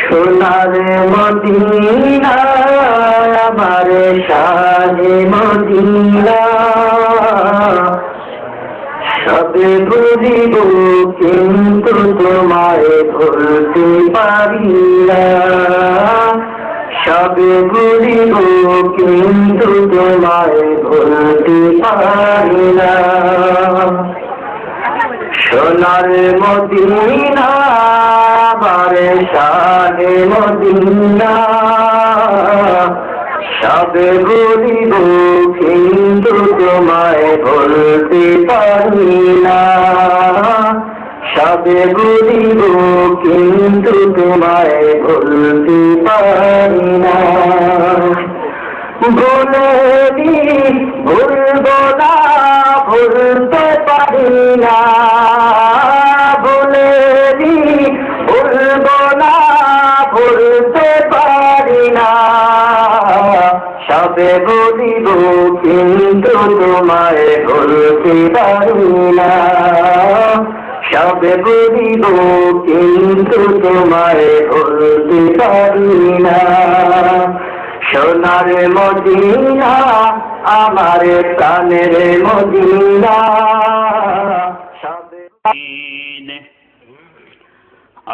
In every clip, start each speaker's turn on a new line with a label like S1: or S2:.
S1: সোনার মদিনা আমার শাহে মদিনা, সবে ভুলিব কিন্তু তোমায় ভুলতে পারি না, সবে ভুলিব কিন্তু তোমায় ভুলতে পারি না। সোনার মদিনা আমার শাহে মদিনা, সবে ভুলিব কিন্তু তোমায় ভুলতে পারি না, সবে ভুলিব কিন্তু তোমায় ভুলতে পারি না। ভুলেনি ভুলব না, ভুলতে পারি না, ভুলেনি ভুলব না, ভুলতে পারি না, সবে ভুলিব কিন্তু তোমায় ভুলতে পারি না, সবে ভুলিব কিন্তু তোমায় ভুলতে পারি না। সোনার মদিনা আমার প্রাণের মদিনা।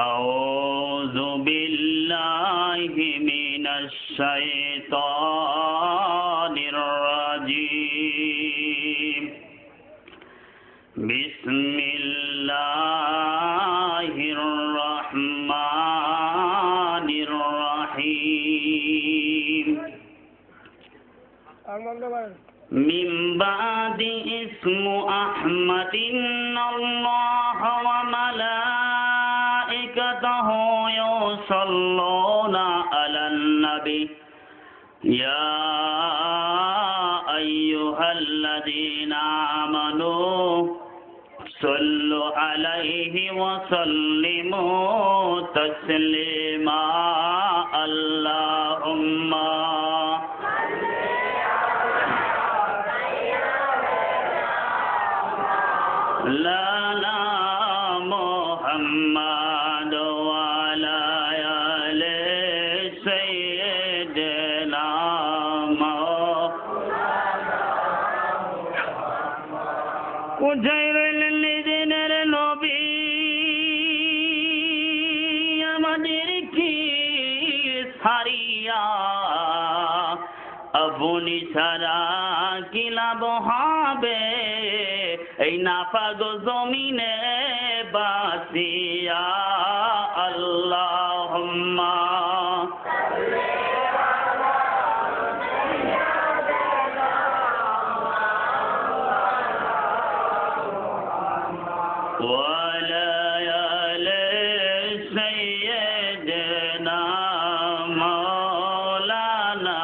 S2: أعوذ بالله من الشيطان الرجيم. بسم الله الرحمن الرحيم. من بعد اسم أحمد إن الله وملائكته يصلون على النبي يا أيها الذين آمنوا صلوا عليه وسلموا تسليما. اللهم لا محمد وعلى آل سيدنا কোথায় রইলেন নিজের নবী, আমাদের কি ছাড়িয়া, আপনি ছাড়া কি লাভ হবে এই নাপাক জমিনে বাসিয়া। আল্লাহুম্মা وعلى آل سيدنا مولانا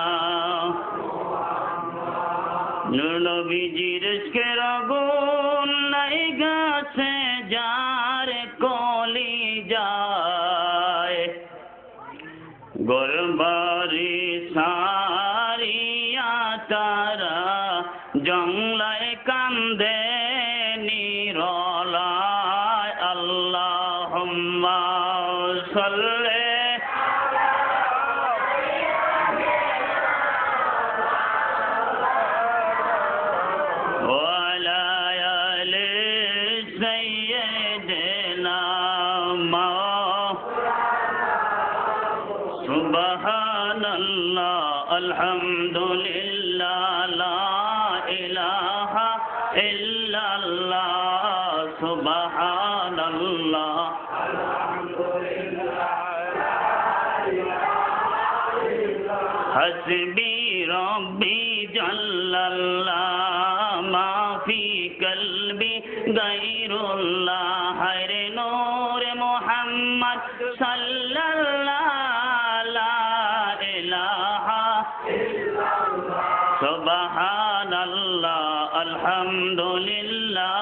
S2: নবীজির ইশকের আগুন নাই গাছে যার কলি যায়, গোলবাড়ি সারিয়া তারা জংলায় কান্দে নিরলায়। আল্লাহুম্মা সাল্লি ওয়ালা আলি সাইয়্যিদিনা সুবহানাল্লাহ আলহামদুলিল্লাহ লা ইলাহা ইল্লাল্লাহ সুবহানাল্লাহ হাসবি রব্বি জাল্লাল্লাহ মা ফি কলবি গায়রুল্লাহ। হায়রে নূর মুহাম্মদ সাল্লাল্লাহ লা ইলাহা ইল্লাল্লাহ সুবহানাল্লাহ আলহামদুলিল্লাহ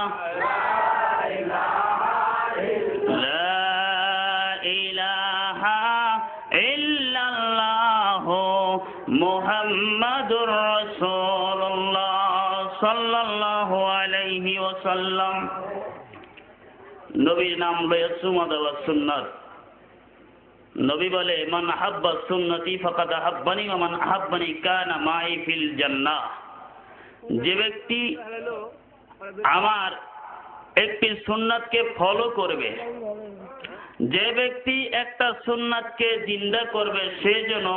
S2: লা ইলাহা ইল্লাল্লাহ মুহাম্মাদুর রাসূলুল্লাহ সাল্লাল্লাহু আলাইহি ওয়াসাল্লাম। নবীর নাম লয়ে সুন্নাত সুন্নাত নবী বলে মান আহাব্বা সুন্নতি ফাকাদ আহাব্বানি ওয়া মান আহাব্বানি কানা মাই ফিল জান্নাহ। যে ব্যক্তি আমার একটি সুন্নাতকে ফলো করবে, যে ব্যক্তি একটা সুন্নাতকে জিন্দা করবে, সে যেন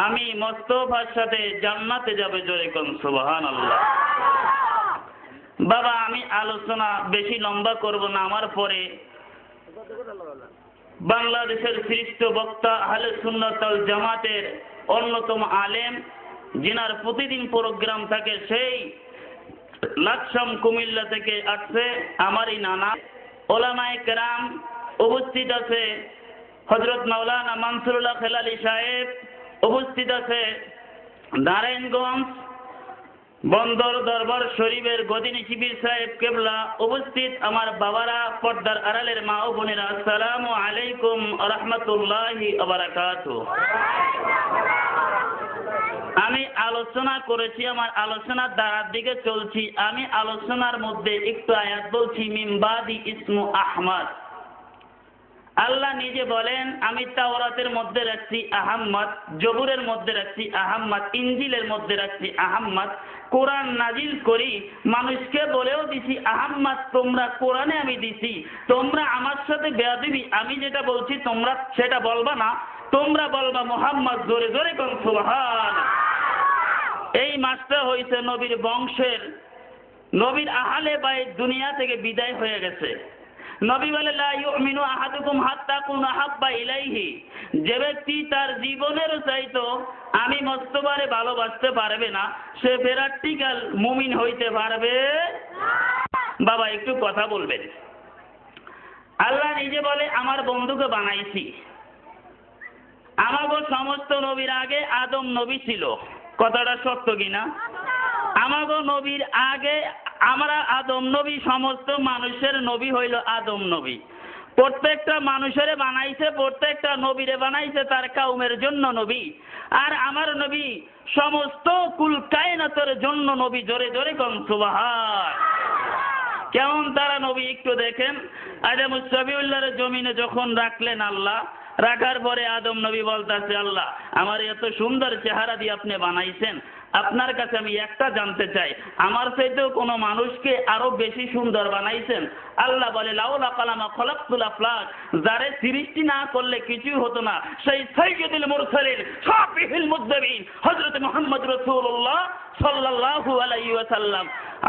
S2: আমি মোস্তফার সাথে জান্নাতে যাবে। জোরে কোন সুবহানাল্লাহ। বাবা আমি আলোচনা বেশি লম্বা করব না। আমার পরে বাংলাদেশের শ্রেষ্ঠ বক্তা আহলে সুন্নাত ওয়াল জামাতের অন্যতম আলেম, যিনার প্রতিদিন প্রোগ্রাম থাকে, সেই লাকসাম কুমিল্লা থেকে আসছে আমারই নানা ওলামায়ে কেরাম উপস্থিত আছে। হযরত মাওলানা মানসুরুল্লাহ খেলালী সাহেব উপস্থিত আছে। নারায়ণগঞ্জ বন্দর দরবার শরীফের গদিনী শিবির সাহেব কেবলা উপস্থিত। আমার বাবারা, পর্দার আড়ালের মা ও বোনেরা, আসসালামু আলাইকুম ওয়া রাহমাতুল্লাহি ওয়া বারাকাতুহু। আমি আলোচনা করেছি, আমার আলোচনার দ্বারার দিকে চলছি। আমি আলোচনার মধ্যে একটু আয়াত বলছি। মিন বাদি ইসমু আহমদ। আল্লাহ নিজে বলেন আমি তাওরাতের মধ্যে রাখছি আহাম্মদ, জবুরের মধ্যে রাখছি আহাম্মদ, ইনজিলের মধ্যে রাখছি আহাম্মদ, কোরআন নাজিল করি মানুষকে বলেও দিছি আহাম্মদ। তোমরা কোরআনে আমি দিছি, তোমরা আমার সাথে বেয়াদবি, আমি যেটা বলছি তোমরা সেটা বলবা না, তোমরা বলবা মুহাম্মদ। জোরে জোরে কোন সুবহান। এই মাসটা হইছে নবীর বংশের, নবীর আহলে বাইত দুনিয়া থেকে বিদায় হয়ে গেছে। নবী বলে লা ইউমিনু আহাদুকুম হাত্তা কুনা হাব্বা ইলাইহি। যে ব্যক্তি তার জীবনের চাইতো আমি মোস্তফারে ভালোবাসতে পারবে না, সে প্র্যাকটিক্যাল মুমিন হইতে পারবে বাবা একটু কথা বলবেন। আল্লাহ নিজে বলে আমার বন্ধুকে বানাইছি। আমাগো সমস্ত নবীর আগে আদম নবী ছিল। কথাটা সত্য কিনা? আমাগো নবীর আগে আমরা আদম নবী, সমস্ত মানুষের নবী হইল আদম নবী। প্রত্যেকটা মানুষের বানাইছে, প্রত্যেকটা নবীরে বানাইছে তার কাউমের জন্য নবী। আর আমার নবী সমস্ত কুল কায়নাতের জন্য নবী। জোরে জোরে কোন সুবহান। কেমন তারা নবী একটু দেখেন। আদম সবিউল্লাহর জমিনে যখন রাখলেন আল্লাহ, রাখার পরে আদম নবী বলতেছে আল্লাহ আমার এত সুন্দর চেহারা দিয়ে আপনি বানাইছেন, আপনার কাছে আমি একটা জানতে চাই, আমার চাইতেও কোনো মানুষকে আরো বেশি সুন্দর বানাইছেন? আল্লাহ বলে লাউলা কালামা খলাকতুল আফলাক। যারে সৃষ্টি না করলে কিছুই হতো না, সেই সাইয়্যিদুল মুরসালিন শাফিউল মুযযাবিন হযরত মুহাম্মদ রাসূলুল্লাহ সাল্লাল্লাহু আলাইহি ওয়াসাল্লাম।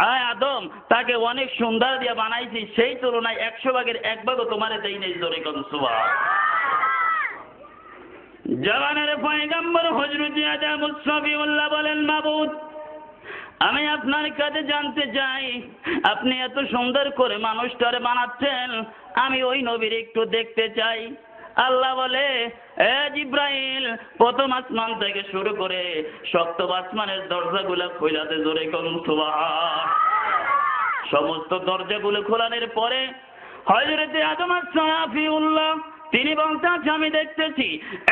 S2: আয় আদম, তাকে অনেক সুন্দর দিয়ে বানাইছি, সেই তুলনায় 100 ভাগের 1 ভাগও তোমারে দেই নাই। জোরে কোন সুবহান। জওয়ানের পয়গম্বর হযরত আদম সফিউল্লাহ বলেন মাবুদ আমি আপনার কাছে জানতে চাই, আপনি এত সুন্দর করে মানুষটারে বানাচ্ছেন, আমি ওই নবীর একটু দেখতে চাই। আল্লাহ বলে এ জিব্রাইল, প্রথম আসমান থেকে শুরু করে সপ্তম আসমানের দরজাগুলো খোলাতে। জোরে কোন সুবহান। সমস্ত দরজাগুলো খোলানোর পরে হযরত আদম সফিউল্লাহ তিনি বলতেন আমি দেখতেছি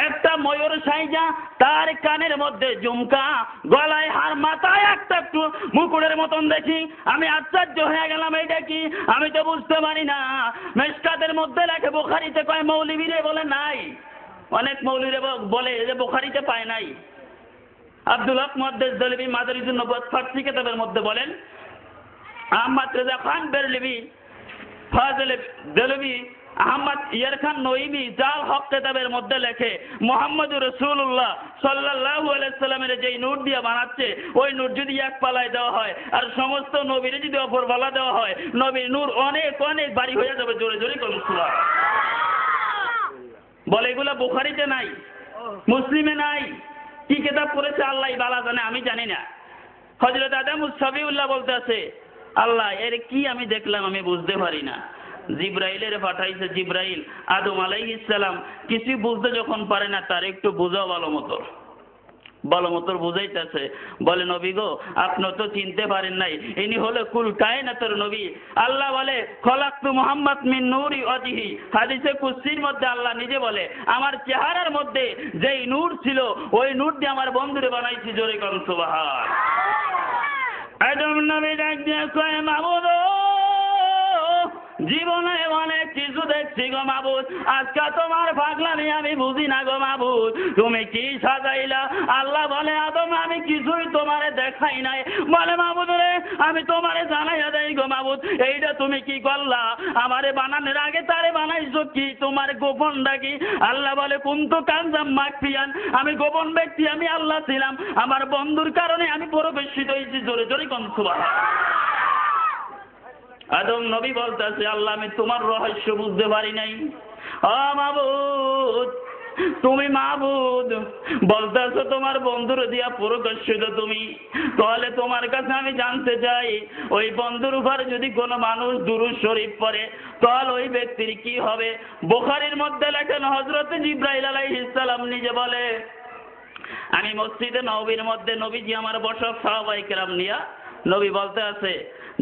S2: একটা ময়ূর সাইজা, তার কানের মধ্যে ঝুমকা, গলায় হার, মাথায় একটা একটু মুকুটের মতন দেখি। আমি আশ্চর্য হয়ে গেলাম, এইটা কি? আমি তো বুঝতে পারি না। মিশকাতের মধ্যে লেখে, বুখারীতে কয় মৌলবীরে বলে নাই, অনেক মৌলবীরে বলে যে বুখারীতে পায় নাই। আব্দুল হক মুহাদ্দিস দেলবি মাদারিজুন নবুওয়াত ফারসি কিতাবের মধ্যে বলেন, আহমদ রেজা খান বেরলভি, ফাজল দেলবি, আহমদ ইয়ার খান নঈমি জাল হক কিতাবের মধ্যে লেখে মুহাম্মদুর রাসূলুল্লাহ সাল্লাল্লাহু আলাইহি সাল্লামের যেই নূর দিয়া বানাচ্ছে, ওই নূর যদি এক পালায় দেওয়া হয় আর সমস্ত নবীরে যদি অপর পালা দেওয়া হয়, নবীর নূর অনেক অনেক বাড়ি হয়ে যাবে। জোরে জোরে কোন সুবহান। বলে এগুলা বুখারীতে নাই, মুসলিমে নাই। কি কিতাব পড়েছে আল্লাহই বালা জানে, আমি জানি না। হযরত আদম সফিউল্লাহ বলতেছে আল্লাহ এর কি আমি দেখলাম, আমি বুঝতে পারি না। জিব্রাইলের পাঠাইছে। জিব্রাইল আদম আলাইহিস সালাম কিছু বুঝতে যখন পারে না, তার একটু বোঝাও ভালো মতো বুঝাইতেছে। বলে নবী গো, আপনি তো চিনতে পারেন নাই, ইনি হলো কুল কায়নাতের নবী। আল্লাহ বলে খলাকতু মুহাম্মদ মিন নূরি ওয়াজহি। হাদিসে কুদসির মধ্যে আল্লাহ নিজে বলে আমার চেহারার মধ্যে যেই নূর ছিল, ওই নূর দিয়ে আমার বন্ধুরে বানাইছি। জোরে কোন সুবহান। আদম নবী ডাক দিয়ে কয় মাবুদ, জীবনে অনেক কিছু দেখছি গো মাবুদ, আজকে তোমার পাগলামি আমি বুঝি না গো মাবুদ, তুমি কি সাজাইলা? আল্লাহ বলে আদম আমি কিছুই তোমারে দেখাই নাই। বলে মাবুদ রে আমি তোমারে জানাইয়া দেই গো মাবুদ, এইটা তুমি কি করলা? আমারে বানানোর আগে তারে বানাইছো কি? তোমার গোপনটা কি? আল্লাহ বলে কুনতু কানজাম মাকফিয়ান, আমি গোপন ব্যক্তি, আমি আল্লাহ ছিলাম, আমার বন্ধুর কারণে আমি প্রবেশিত হয়েছি। জোরে জোরে কোন সুবহানাল্লাহ। আদম নবী বলতেছে আল্লাহ আমি তোমার রহস্য বুঝতে পারি নাই। ও মাবুদ তুমি মাবুদ বলতেছো তোমার বন্ধুর দিয়া প্রকাশিত তুমি, তাহলে তোমার কাছে আমি জানতে চাই ওই বন্ধুর উপর যদি কোনো মানুষ দুরূদ শরীফ পড়ে তাহলে ওই ব্যক্তির কি হবে? বুখারীর মধ্যে লেখেন হযরত জিবরাইল আলাইহিস সালাম নিজে বলে আমি মসজিদে নববীর মধ্যে নবীজি আমার বসা সাহাবায়ে কেরাম নিয়া নবী বলতে আছে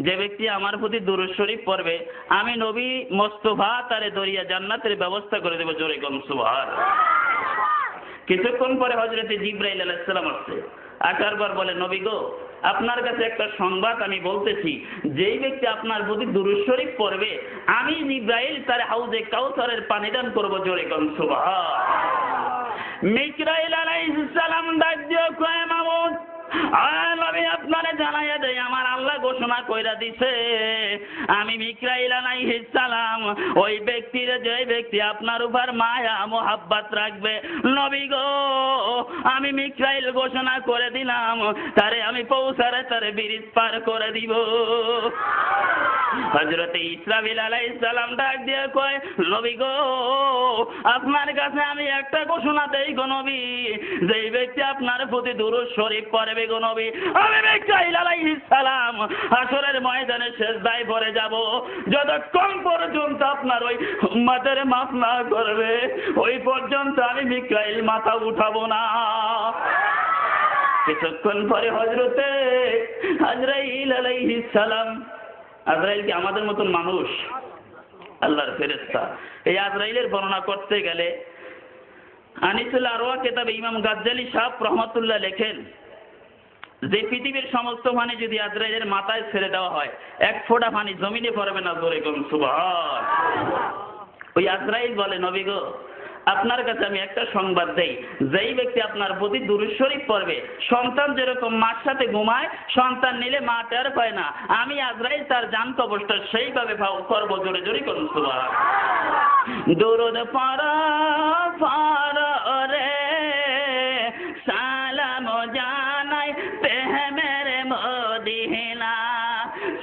S2: যে ব্যক্তি আমার প্রতি দুরূদ শরীফ পড়বে আমি নবী মোস্তফা তারে দরিয়া জান্নাতের ব্যবস্থা করে দেব। জোরে কোন সুবহানাল্লাহ। কিছুক্ষণ পরে হযরত জিবরাইল আলাইহিস সালাম আসছে, আসার পর বলে নবী গো আপনার কাছে একটা সংবাদ আমি বলতেছি, যেই ব্যক্তি আপনার প্রতি দুরূদ শরীফ পড়বে আমি জিবরাইল তার হাউজে কাউসারের পানি দান করব। জোরে কোন সুবহানাল্লাহ। মিকরাইল আলাইহিস সালাম ডাক দিয়ে কয় মাবুদ আমি আপনারে জানাইয়া দেই আমার আল্লাহ ঘোষণা কইরা দিছে আমি মিকরাইল আলাইহিস সালাম ওই ব্যক্তির যে ব্যক্তি আপনার উপর মায়া মোহাব্বত রাখবে নবী গো আমি মিকরাইল ঘোষণা করে দিলাম তারে আমি পৌঁছারে তারে ব্রিজ পার করে দিব। হযরত ইসরাফিল আলাইহিস সালাম ডাক দিয়ে কয় নবী গো আপনার কাছে আমি একটা ঘোষণা দেই গো নবী, যেই ব্যক্তি আপনার প্রতি দুরূদ শরীফ পড়বে গো নবী আমি মিকরাইল আলাইহিস সালাম হাসরের ময়দানে সিজদায় পড়ে যাব, যতক্ষণ পর্যন্ত আপনার ওই উম্মতের মাফ না করবে ওই পর্যন্ত আমি মিকরাইল মাথা উঠাবো না। কিছুক্ষণ পরে হযরতে আজরাইল আলাইহিস সালাম, আজরাইল কি আমাদের মতন মানুষ? আল্লাহর ফেরেশতা। এই আজরাইলের বর্ণনা করতে গেলে আনিসুল আরওয়াহ কিতাবে ইমাম গাজ্জালি সাহেব রহমাতুল্লাহ লেখেন যে পৃথিবীর সমস্ত পানি যদি আজরাইলের মাথায় ছেড়ে দেওয়া হয় এক ফোঁটা পানি জমিনে পড়বে না। জোরে কোন সুবহানাল্লাহ। ওই আজরাইল বলে নবী গো আপনার কাছে আমি একটা সংবাদ দেই, যেই ব্যক্তি আপনার প্রতি দুরূদ শরীফ পড়বে সন্তান যেরকম মার সাথে ঘুমায় সন্তান নিলে মা টের পায় না, আমি আজরাইল তার জান কবজটা সেইভাবে করব। জোরে জোরে কোন সুবহানাল্লাহ। দুরূদ পড়া রে সালাম জানাই প্রেমের মদিনা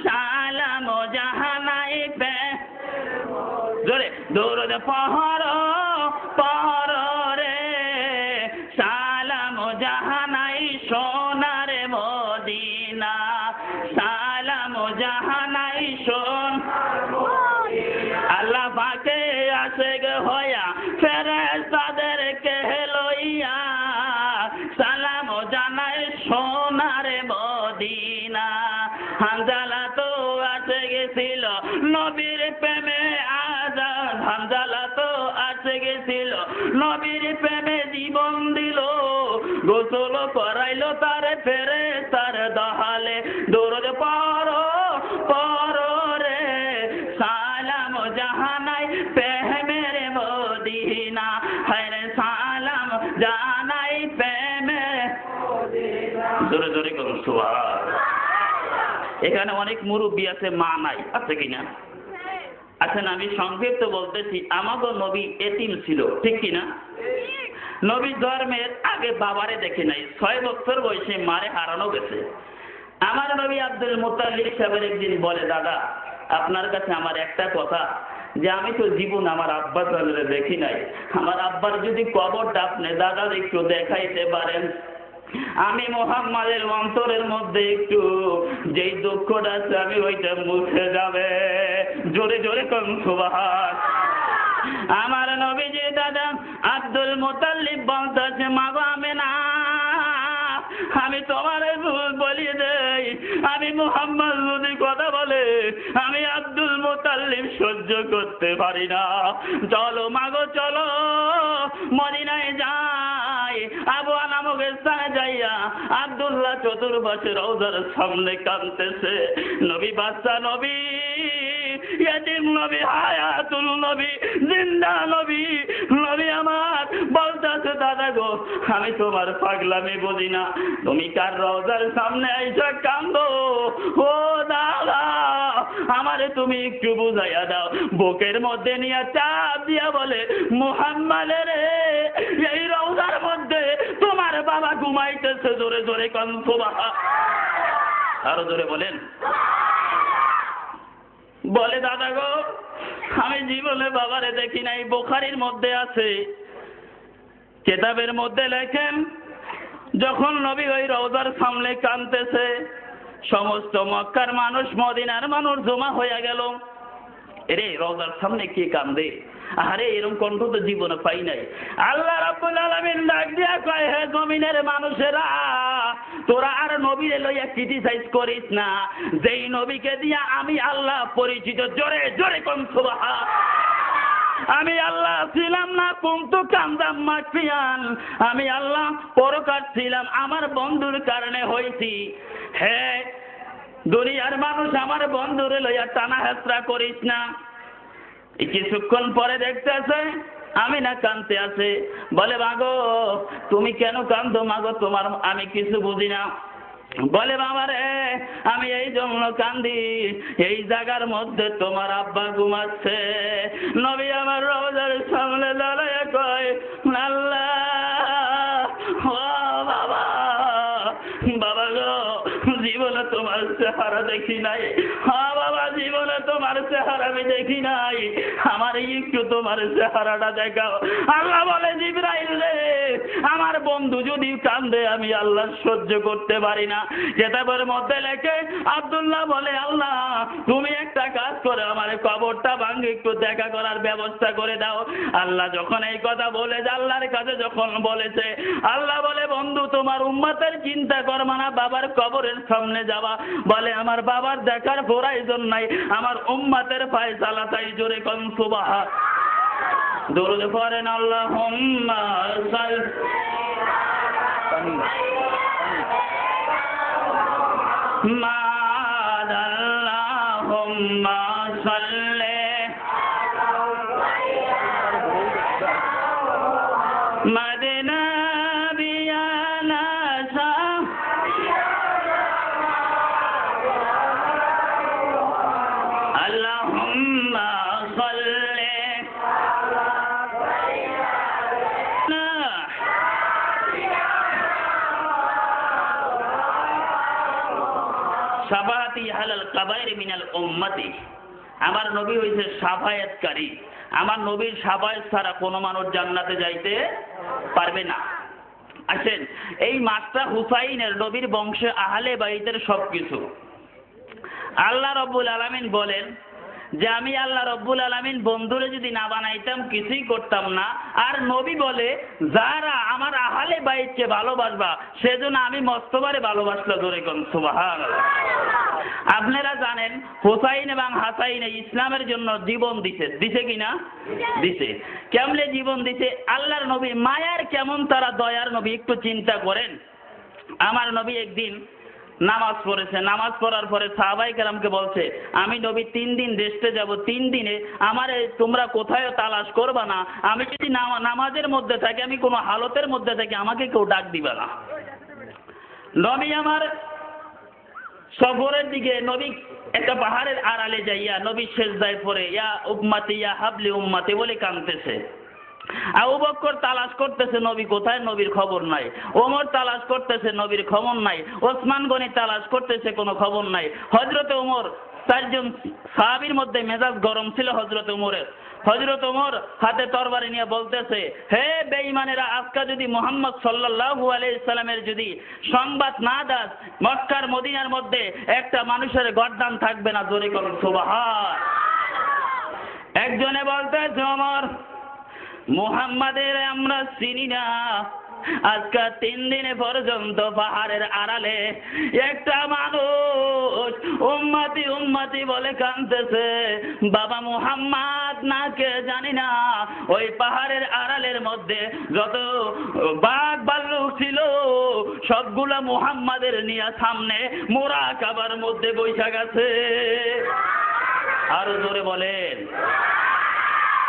S2: সালাম জানাই জোরে দুরূদ পড়া রে সালাম জাহানাই সোনার মদিনা সালাম জাহানাই সোন আল্লাহ পাকে আসে গে হইয়া ফেরেশতাদেরকে লইয়া সালাম জানাই সোনার মদিনা। হানজালা তো আসে গেছিল নবীর প্রেমে আজাদ হানজালা তো আসে গেছিল নবীর প্রেমে জীবন দিল গোসল করাইলো তারে ফেরেশতার দহালে দরুদ পড়ো রে সালাম জাহানাই প্রেমের মদিনা হায়রে সালাম জানাই প্রেমের মদিনা। জোরে জোরে করুন সুবহানাল্লাহ। এখানে অনেক মুরব্বী আছে মা নাই, আছে কিনা? আচ্ছা আমি সংক্ষিপ্ত বলতেছি আমাদের নবী এতিম ছিল, ঠিক কিনা? নবী ধর্মের আগে বাবারে দেখে নাই, 6 বছর বয়সে মারে হারানো গেছে। আমার নবী আব্দুল মুত্তালিব সাহেবের একদিন বলে দাদা আপনার কাছে আমার একটা কথা, যে আমি তো জীবন আমার আব্বা জানলে দেখি নাই, আমার আব্বার যদি কবরটা আপনি দাদা একটু দেখাইতে পারেন আমি মুহাম্মাদের অন্তরের মধ্যে একটু যেই দুঃখটা আছে আমি ওইটা মুছে যাবে। জোরে জোরে কোন সুবহানাল্লাহ। আমার নবীজি দাদা আব্দুল মুত্তালিব বলতেছে মা গো আমেনা আমি তোমার বলিয়ে দেই আমি মুহাম্মদ যদি কথা বলে আমি আব্দুল মুত্তালিব সহ্য করতে পারি না, চলো মাগো চলো মদিনায় যাই। আবওয়া নামক স্থানে যাইয়া আব্দুল্লাহ চতুর্পাশে রওজার সামনে কাঁদতেছে, নবী বাচ্চা নবী ইয়াতিম নবী, হায়াতুল নবী, জিন্দা নবী। নবী আমার বলতেছে, দাদা গো আমি তোমার পাগলামি বুঝি না, তুমি কার রওজার সামনে আইসা কান্দো? ও দাদা আমারে তুমি একটু বুঝাইয়া দাও। বুকের মধ্যে নিয়ে চাপ দিয়া বলে, মুহাম্মদ রে এই রওজার মধ্যে তোমার বাবা ঘুমাইতেছে। জোরে জোরে কান সুবহান, আরো জোরে বলেন। বলে দাদা গো আমি জীবনে বাবারে দেখি নাই। বুখারীর মধ্যে আছে, কিতাবের মধ্যে লেখেন যখন নবী ওই রওজার সামনে কাঁদতেছে, সমস্ত মক্কার মানুষ মদিনার মানুষ জমা হয়ে গেল। এরে রওজার সামনে কে কান্দে? আরে এরকম কণ্ঠ তো জীবনে পাই নাই। আল্লাহ রাব্বুল আলামিন ডাক দিয়া কয়, হে জমিনের মানুষেরা তোরা আর নবীরে লইয়া ক্রিটিসাইজ করিস না, যেই নবীকে দিয়া আমি আল্লাহ পরিচিত। জোরে জোরে কোন সুবহান। আমি আল্লাহ ছিলাম না কুনতু কামদাম মাকফিয়ান, আমি আল্লাহ পরকার ছিলাম, আমার বন্ধুর কারণে হইছি। হে দুনিয়ার মানুষ আমার বন্ধুরে লইয়া টানা হেসরা করিস না। কিছুক্ষণ পরে দেখতেছে আমি না কাঁদতে আছে। বলে মাগো তুমি কেন কাঁদো? মাগো তোমার আমি কিছু বুঝি না। বলে বাবা রে আমি এই জন্য কান্দি, এই জায়গার মধ্যে তোমার আব্বা ঘুমাচ্ছে। নবী আমার রওজার সামনে দাঁড়ায় কয়, আল্লাহ ও বাবা, বাবা গো জীবনে তোমার চেহারা দেখি নাই। হ্যাঁ বাবা জীবনে তোমার চেহারা আমি দেখি নাই, আমার একটু তোমার চেহারাটা দেখাও। আল্লাহ বলে, জিবরাইল রে আমার বন্ধু যদি কান্দে আমি আল্লাহ সহ্য করতে পারি না। কিতাবের মধ্যে লেখে আব্দুল্লাহ বলে, আল্লাহ তুমি একটা কাজ করে আমার কবরটা ভাঙে একটু দেখা করার ব্যবস্থা করে দাও। আল্লাহ যখন এই কথা বলে আল্লাহর কাছে যখন বলেছে, আল্লাহ বলে, বন্ধু তোমার উম্মতের চিন্তা করবা না, বাবার কবরের সামনে যাবা। বলে আমার বাবার দেখার প্রয়োজন নাই, আমার উম্মতের ফায়সালা তাই। জোরে কোন সুবহান। দরুদ পড়েন আল্লাহুম্মা সাল্লি আল্লাহুম্মা সাল্লি মদিনা বিয়ানা সা আল্লাহুম্মা সাল্লি না সাফাতি হালাল কাবাইর মিনাল উম্মতি। আমার নবী হইছে সাফায়াতকারী। আমার নবীর সাফায়াত ছাড়া কোনো মানুষ জান্নাতে যাইতে পারবে না। আসেন এই মাসটা হুসাইনের নবীর বংশে আহলে বাইতের সবকিছু। আল্লাহ রব্বুল আলামিন বলেন যে আমি আল্লাহ রব্বুল আলামিন বন্ধুরে যদি না বানাইতাম কিছুই করতাম না। আর নবী বলে যারা আমার আহলে বাইতকে ভালোবাসবা সেজন্য আমি মস্তবারে ভালোবাসলো। জোরে কোন সুবহানাল্লাহ। আপনারা জানেন হুসাইন এবং হাসাইন ইসলামের জন্য জীবন দিছে, দিছে কিনা? দিছে। কেমনে জীবন দিছে? আল্লাহর নবী মায়ার কেমন তারা দয়ার নবী, একটু চিন্তা করেন। আমার নবী একদিন নামাজ পড়েছে, নামাজ পড়ার পরে সাহাবায়ে কেরামকে বলছে, আমি নবী 3 দিন রেস্টে যাব, 3 দিনে আমারে তোমরা কোথাও তালাশ করবা না। আমি যদি নামাজের মধ্যে থাকি, আমি কোনো হালতের মধ্যে থাকি, আমাকে কেউ ডাক দিবা না। নবী আমার সফরের দিকে নবী একটা পাহাড়ের আড়ালে যাইয়া নবী সেজদায় পড়ে ইয়া উম্মতি ইয়া হাবলি উম্মতি বলে কাঁদতেছে। আবু বকর তালাশ করতেছে নবী কোথায়, নবীর খবর নাই। ওমর তালাশ করতেছে, নবীর খবর নাই। ওসমান গনি তালাশ করতেছে, কোনো খবর নাই। হযরত ওমর 4 জন সাহাবীর মধ্যে মেজাজ গরম ছিল হযরত ওমরের। হযরত ওমর হাতে তরবারি নিয়ে বলতেছে, হে বেঈমানেরা, আজকে যদি মুহাম্মদ সাল্লাল্লাহু আলাইহি সাল্লামের যদি সংবাদ না দাস, মক্কার মদিনার মধ্যে একটা মানুষের গর্দান থাকবে না। জোরে করুন সুবহান। একজনে বলতেছে, ওমর মুহাম্মাদের আমরা চিনি না। আজকে 3 দিন পর্যন্ত পাহাড়ের আড়ালে একটা মানুষ উম্মতি উম্মতি বলে কাঁদতেছে। বাবা মুহাম্মদ না কে জানি না। ওই পাহাড়ের আড়ালের মধ্যে যত বাঘ ভাল্লুক ছিল সবগুলা মুহাম্মাদের নিয়ে সামনে মুরাকাবার মধ্যে বৈশা গেছে। আরো জোরে বলেন।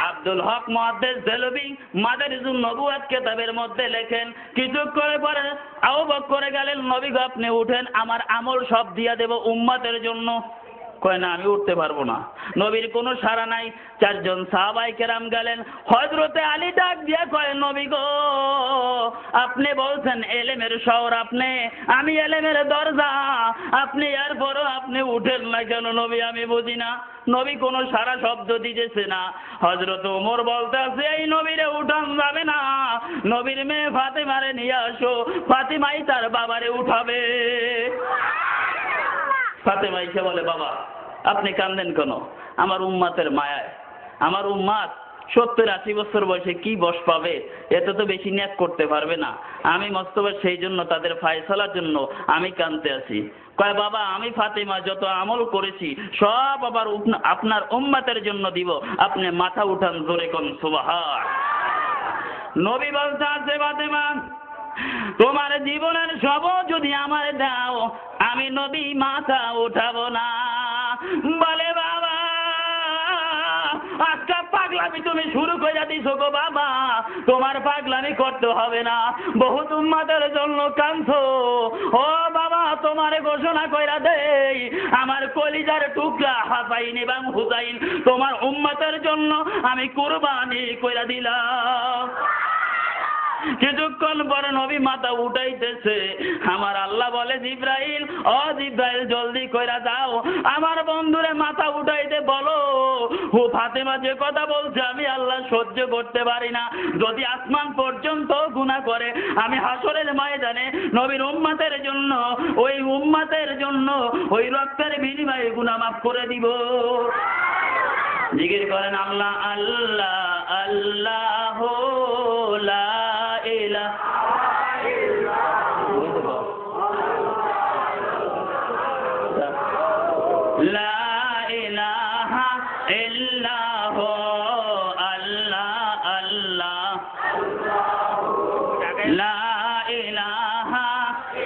S2: আব্দুল হক মুহাদ্দিস দেলভী মাদারিজুন নবুওয়াত কিতাবের মধ্যে লেখেন, কিছুক্ষণ পরে আবু বকর গেলেন, নবী গো আপনি উঠেন, আমার আমল সব দিয়া দেব উম্মতের জন্য। কয় না, আমি উঠতে পারবো না। নবীর কোনো সাড়া নাই। চারজন সাহাবায়ে কেরাম গেলেন, হযরতে আলী ডাক দিয়া কয়, নবী গো আপনি বলছেন এলেমের শহর আপনি, আমি এলেমের দরজা, আপনি এরপরও আপনি উঠেন না কেন নবী, আমি বুঝি না। নবী কোনো সারা শব্দ দিতেছে না। হযরত ওমর বলতে আছে, এই নবীরে উঠান যাবে না, নবীর মেয়ে ফাতেমারে নিয়ে আসো, ফাতেমাই তার বাবারে উঠাবে। ফাতেমা এসে বলে, বাবা আপনি কান্দেন কেন? আমার উম্মাতের মায়ায়, আমার উম্মাত 70-80 বছর বয়সে কি বস পাবে, এতে তো বেশি ন্যাক করতে পারবে না, আমি মস্তবে সেই জন্য তাদের ফায়সালার জন্য আমি কাঁদতে আছি। কয় বাবা আমি ফাতেমা যত আমল করেছি সব আবার আপনার উম্মাতের জন্য দিব, আপনি মাথা উঠান, জোরে কোন সুবহান। নবী বলতে আছে, ফাতেমা তোমার জীবনের সব যদি আমার দাও, আমি নবী মাথা উঠাবো না। বলে বাবা আজকে পাগলামি তুমি শুরু করে দিছো গো বাবা, তোমার পাগলামি করতে হবে না, বহুত উম্মতের জন্য কাঁদছো। ও বাবা তোমারে ঘোষণা কইরা দেই, আমার কলিজার টুকরা হাসাইন এবং হুসাইন তোমার উম্মতের জন্য আমি কুরবানি কইরা দিলাম। কিছুক্ষণ পরে নবী মাথা উঠাইতেছে, আমার আল্লাহ বলে, জিব্রাইল ও জিব্রাইল জলদি কইরা যাও, আমার বন্ধুরে মাথা উঠাইতে বলো। ও ফাতেমা যে কথা বলছে আমি আল্লাহ সহ্য করতে পারি না, যদি আসমান পর্যন্ত গুনাহ করে আমি হাসরের ময়দানে নবীর উম্মতের জন্য, ওই উম্মতের জন্য ওই রক্তের বিনিময়ে গুনাহ মাফ করে দিব। জিকির করেন আল্লাহ আল্লাহ আল্লাহ লা লা ইলাহা ইল্লাল্লাহ আল্লাহ আল্লাহ লা ইলাহা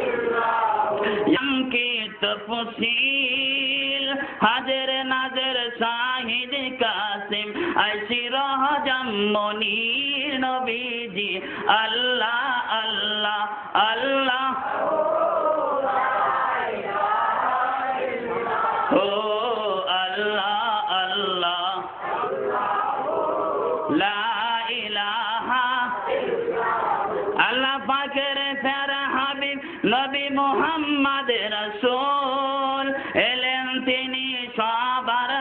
S2: ইল্লাল্লাহ কি তফসিল হাজের নাজের শাহিদ কাসিম আইসি রহজাম মনির নবীজি আল্লাহ আল্লাহ আল্লাহ ও আল্লাহ আল্লাহ লা ইলাহা আল্লাহ পাকের প্যারা হাবিব নবী মুহাম্মদ রাসূল এলেন তিনি সবার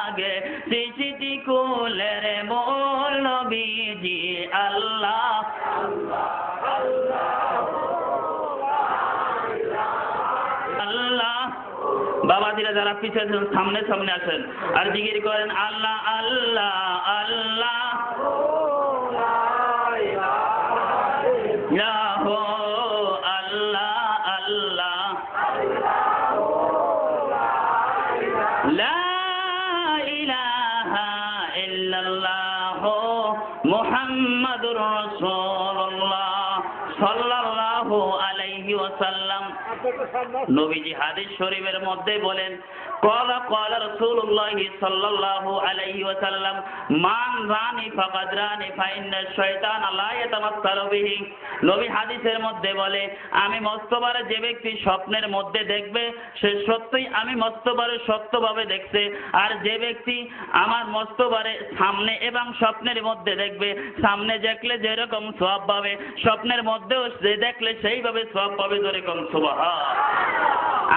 S2: আগে, সৃষ্টি কুলের মূল নবীজি আল্লাহ আল্লাহ। বাবাজিরা যারা পিছিয়ে আছেন সামনে সামনে আসেন আর জিকির করেন আল্লাহ আল্লাহ আল্লাহ ইয়াহু আল্লাহ আল্লাহ লা ইলাহা ইল্লাল্লাহ মুহাম্মাদুর রাসূলুল্লাহ সাল্লাল্লাহু আলাইহি ওয়াসাল্লাম। নবীজি হাদিস শরীফের মধ্যে বলেন, قال قال رسول الله صلى الله عليه وسلم মান রানি ফাকাদ রানি ফাইন শাইতান লা ইয়াতামাসসালু বিহি। নবী হাদিসের মধ্যে বলে, আমি মস্তবারে যে ব্যক্তি স্বপ্নের মধ্যে দেখবে সে সত্যই আমি মস্তবারে সত্যভাবে দেখছে, আর যে ব্যক্তি আমার মস্তবারে সামনে এবং স্বপ্নের মধ্যে দেখবে, সামনে দেখলে যেরকম সওয়াব পাবে স্বপ্নের মধ্যেও যে দেখলে সেইভাবে সওয়াব পাবে, যেরকম সুবহান।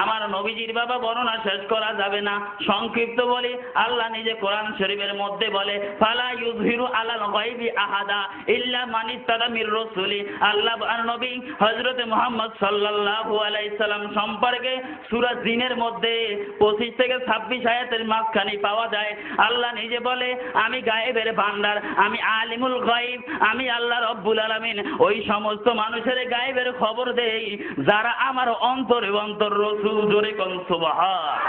S2: আমার নবীজির বাবা বর্ণনা শেষ করা যাবে না, সংক্ষিপ্ত বলি, আল্লাহ নিজে কোরআন শরীফের মধ্যে বলে, ফালা ইউযহিরু আলাল গায়বি আহাদা ইল্লা মান ইত্তাবা মির রাসূলি। আল্লাহ আর নবী হযরত মুহাম্মদ সাল্লাল্লাহু আলাইহি সাল্লাম সম্পর্কে সূরা জিনের মধ্যে 25 থেকে 26 আয়াতের মাঝখানে পাওয়া যায়। আল্লাহ নিজে বলে, আমি গায়েবের ভান্ডার, আমি আলিমুল গায়ব, আমি আল্লাহ রব্বুল আলামিন ওই সমস্ত মানুষের গায়েবের খবর দেই যারা আমার অন্তরে অন্তর রসুল, জোরে কোন সুবহান।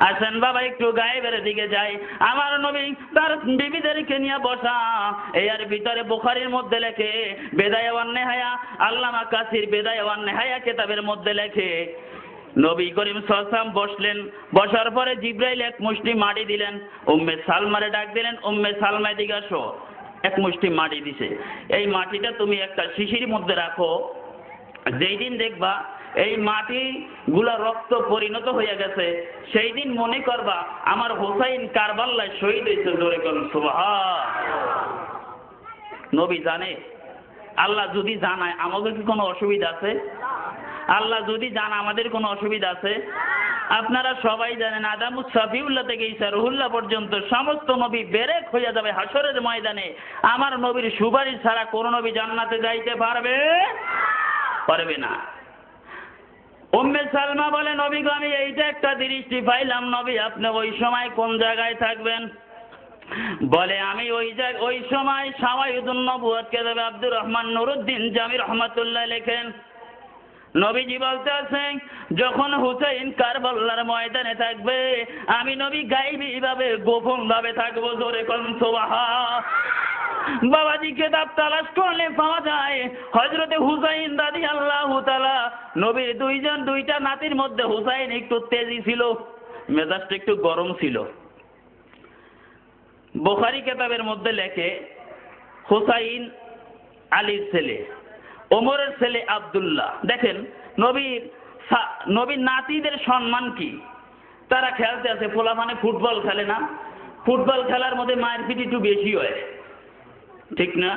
S2: আসেন বাবা একটু গায়েবের দিকে যাই। আমার নবী তার বিবিদেরকে নিয়ে বসা, এর ভিতরে বুখারীর মধ্যে লেখে বেদায়া ওয়ান নেহায়া, আল্লামা কাসির বেদায়া ওয়ান নেহায়া কিতাবের মধ্যে লেখে, নবী করিম সাল্লাল্লাহু আলাইহি ওয়াসাল্লাম বসলেন। বসার পরে জিবরাইল এক মুষ্টি মাটি দিলেন, উম্মে সালমারে ডাক দিলেন, উম্মে সালমা এদিকে আসো। এক মুষ্টি মাটি দিছে। এই মাটিটা তুমি একটা শিশির মধ্যে রাখো, যেই দিন দেখবা এই মাটি গুলা রক্ত পরিণত হয়ে গেছে, সেই দিন মনে করবা আমার হোসাইন কারবালায় শহীদ হয়েছে। জোরে করুন সুবহানাল্লাহ। নবী জানে, আল্লাহ যদি জানায় আমাদের কি কোনো অসুবিধা আছে? আল্লাহ যদি জানা আমাদের কোনো অসুবিধা আছে? আপনারা সবাই জানেন আদামু সাফিউল্লাহ থেকে ঈসা রুহুল্লাহ পর্যন্ত সমস্ত নবী বেরেক হয়ে যাবে হাসরের ময়দানে। আমার নবীর সুপারিশ ছাড়া কোন নবী জান্নাতে যাইতে পারবে না। উম্মে সালমা বলে, নবী গো আমি এইটা একটা দৃষ্টি পাইলাম, নবী আপনি ওই সময় কোন জায়গায় থাকবেন? বলে আমি ওই সময় শাওয়াহিদুন নবুয়্বত কেতাবে আব্দুর রহমান নুরুদ্দিন জামি রহমাতুল্লাহ লেখেন, নবীজি বলতে আছেন যখন হুসাইন কারবালার ময়দানে থাকবে আমি নবী গায়েবী ভাবে গোপন ভাবে থাকবো। জোরে কোন সুবহানাল্লাহ। বাবাজি কিতাব তালাশ করলে পাওয়া যায় হযরতে হুসাইন রাদিয়াল্লাহু তাআলা নবীর দুইটা নাতির মধ্যে হুসাইন একটু তেজি ছিল, মেজাজটা একটু গরম ছিল। বুখারী কিতাবের মধ্যে লেখে হুসাইন আলীর ছেলে, ওমরের ছেলে আব্দুল্লাহ। দেখেন নবীর নাতিদের সম্মান কি। তারা খেলতে আছে, পোলা মানে ফুটবল খেলে না, ফুটবল খেলার মধ্যে মায়ের পিটি একটু বেশি হয়, ঠিক না?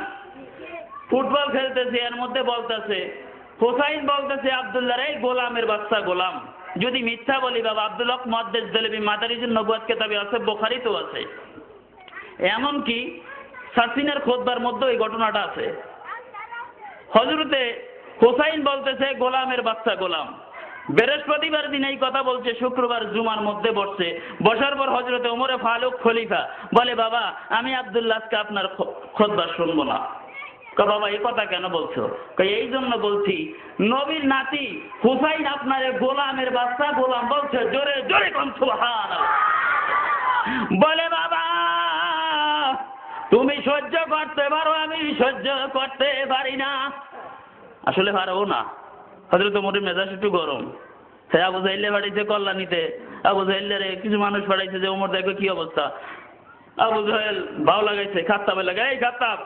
S2: ফুটবল খেলতেছে, এর মধ্যে বলতেছে হুসাইন বলতেছে আব্দুল্লাহ এই গোলামের বাচ্চা গোলাম। যদি মিথ্যা বলি বাবা, আব্দুল্লাহ মুহাদ্দিস দেলবি মাদারিজুন নবুওয়াত কিতাবে আছে, বুখারীতেও আছে। এমনকি সাসিনের খুতবার মধ্যে এই ঘটনাটা আছে। হযরতে হুসাইন বলতেছে গোলামের বাচ্চা গোলাম। বৃহস্পতিবার দিন এই কথা বলছে, শুক্রবার জুমার মধ্যে বসছে। বসার পর হযরতে ওমরে ফারুক খলিফা বলে, বাবা আমি আব্দুল্লাহকে আপনার খুতবা শুনবো না। বাবা এই কথা কেন বলছো? এই জন্য বলছি নবীর নাতি হুসাইন আপনার গোলামের বাচ্চা গোলাম বলছে। জোরে জোরে কোন সুবহানাল্লাহ। বলে বাবা তুমি সহ্য করতে পারো, আমি সহ্য করতে পারি না। আসলে পারবো না। হযরত ওমরের মেজাজ একটু গরম। সে আবু জাহেলে পাঠাইছে কল্যাণীতে, আবু জাহেলের কিছু মানুষ পাঠাইছে যে ওমর দেখো কি অবস্থা। আবু জাহেল ভাও লাগাইছে, খাত্তাবে লাগে, এই খাত্তাব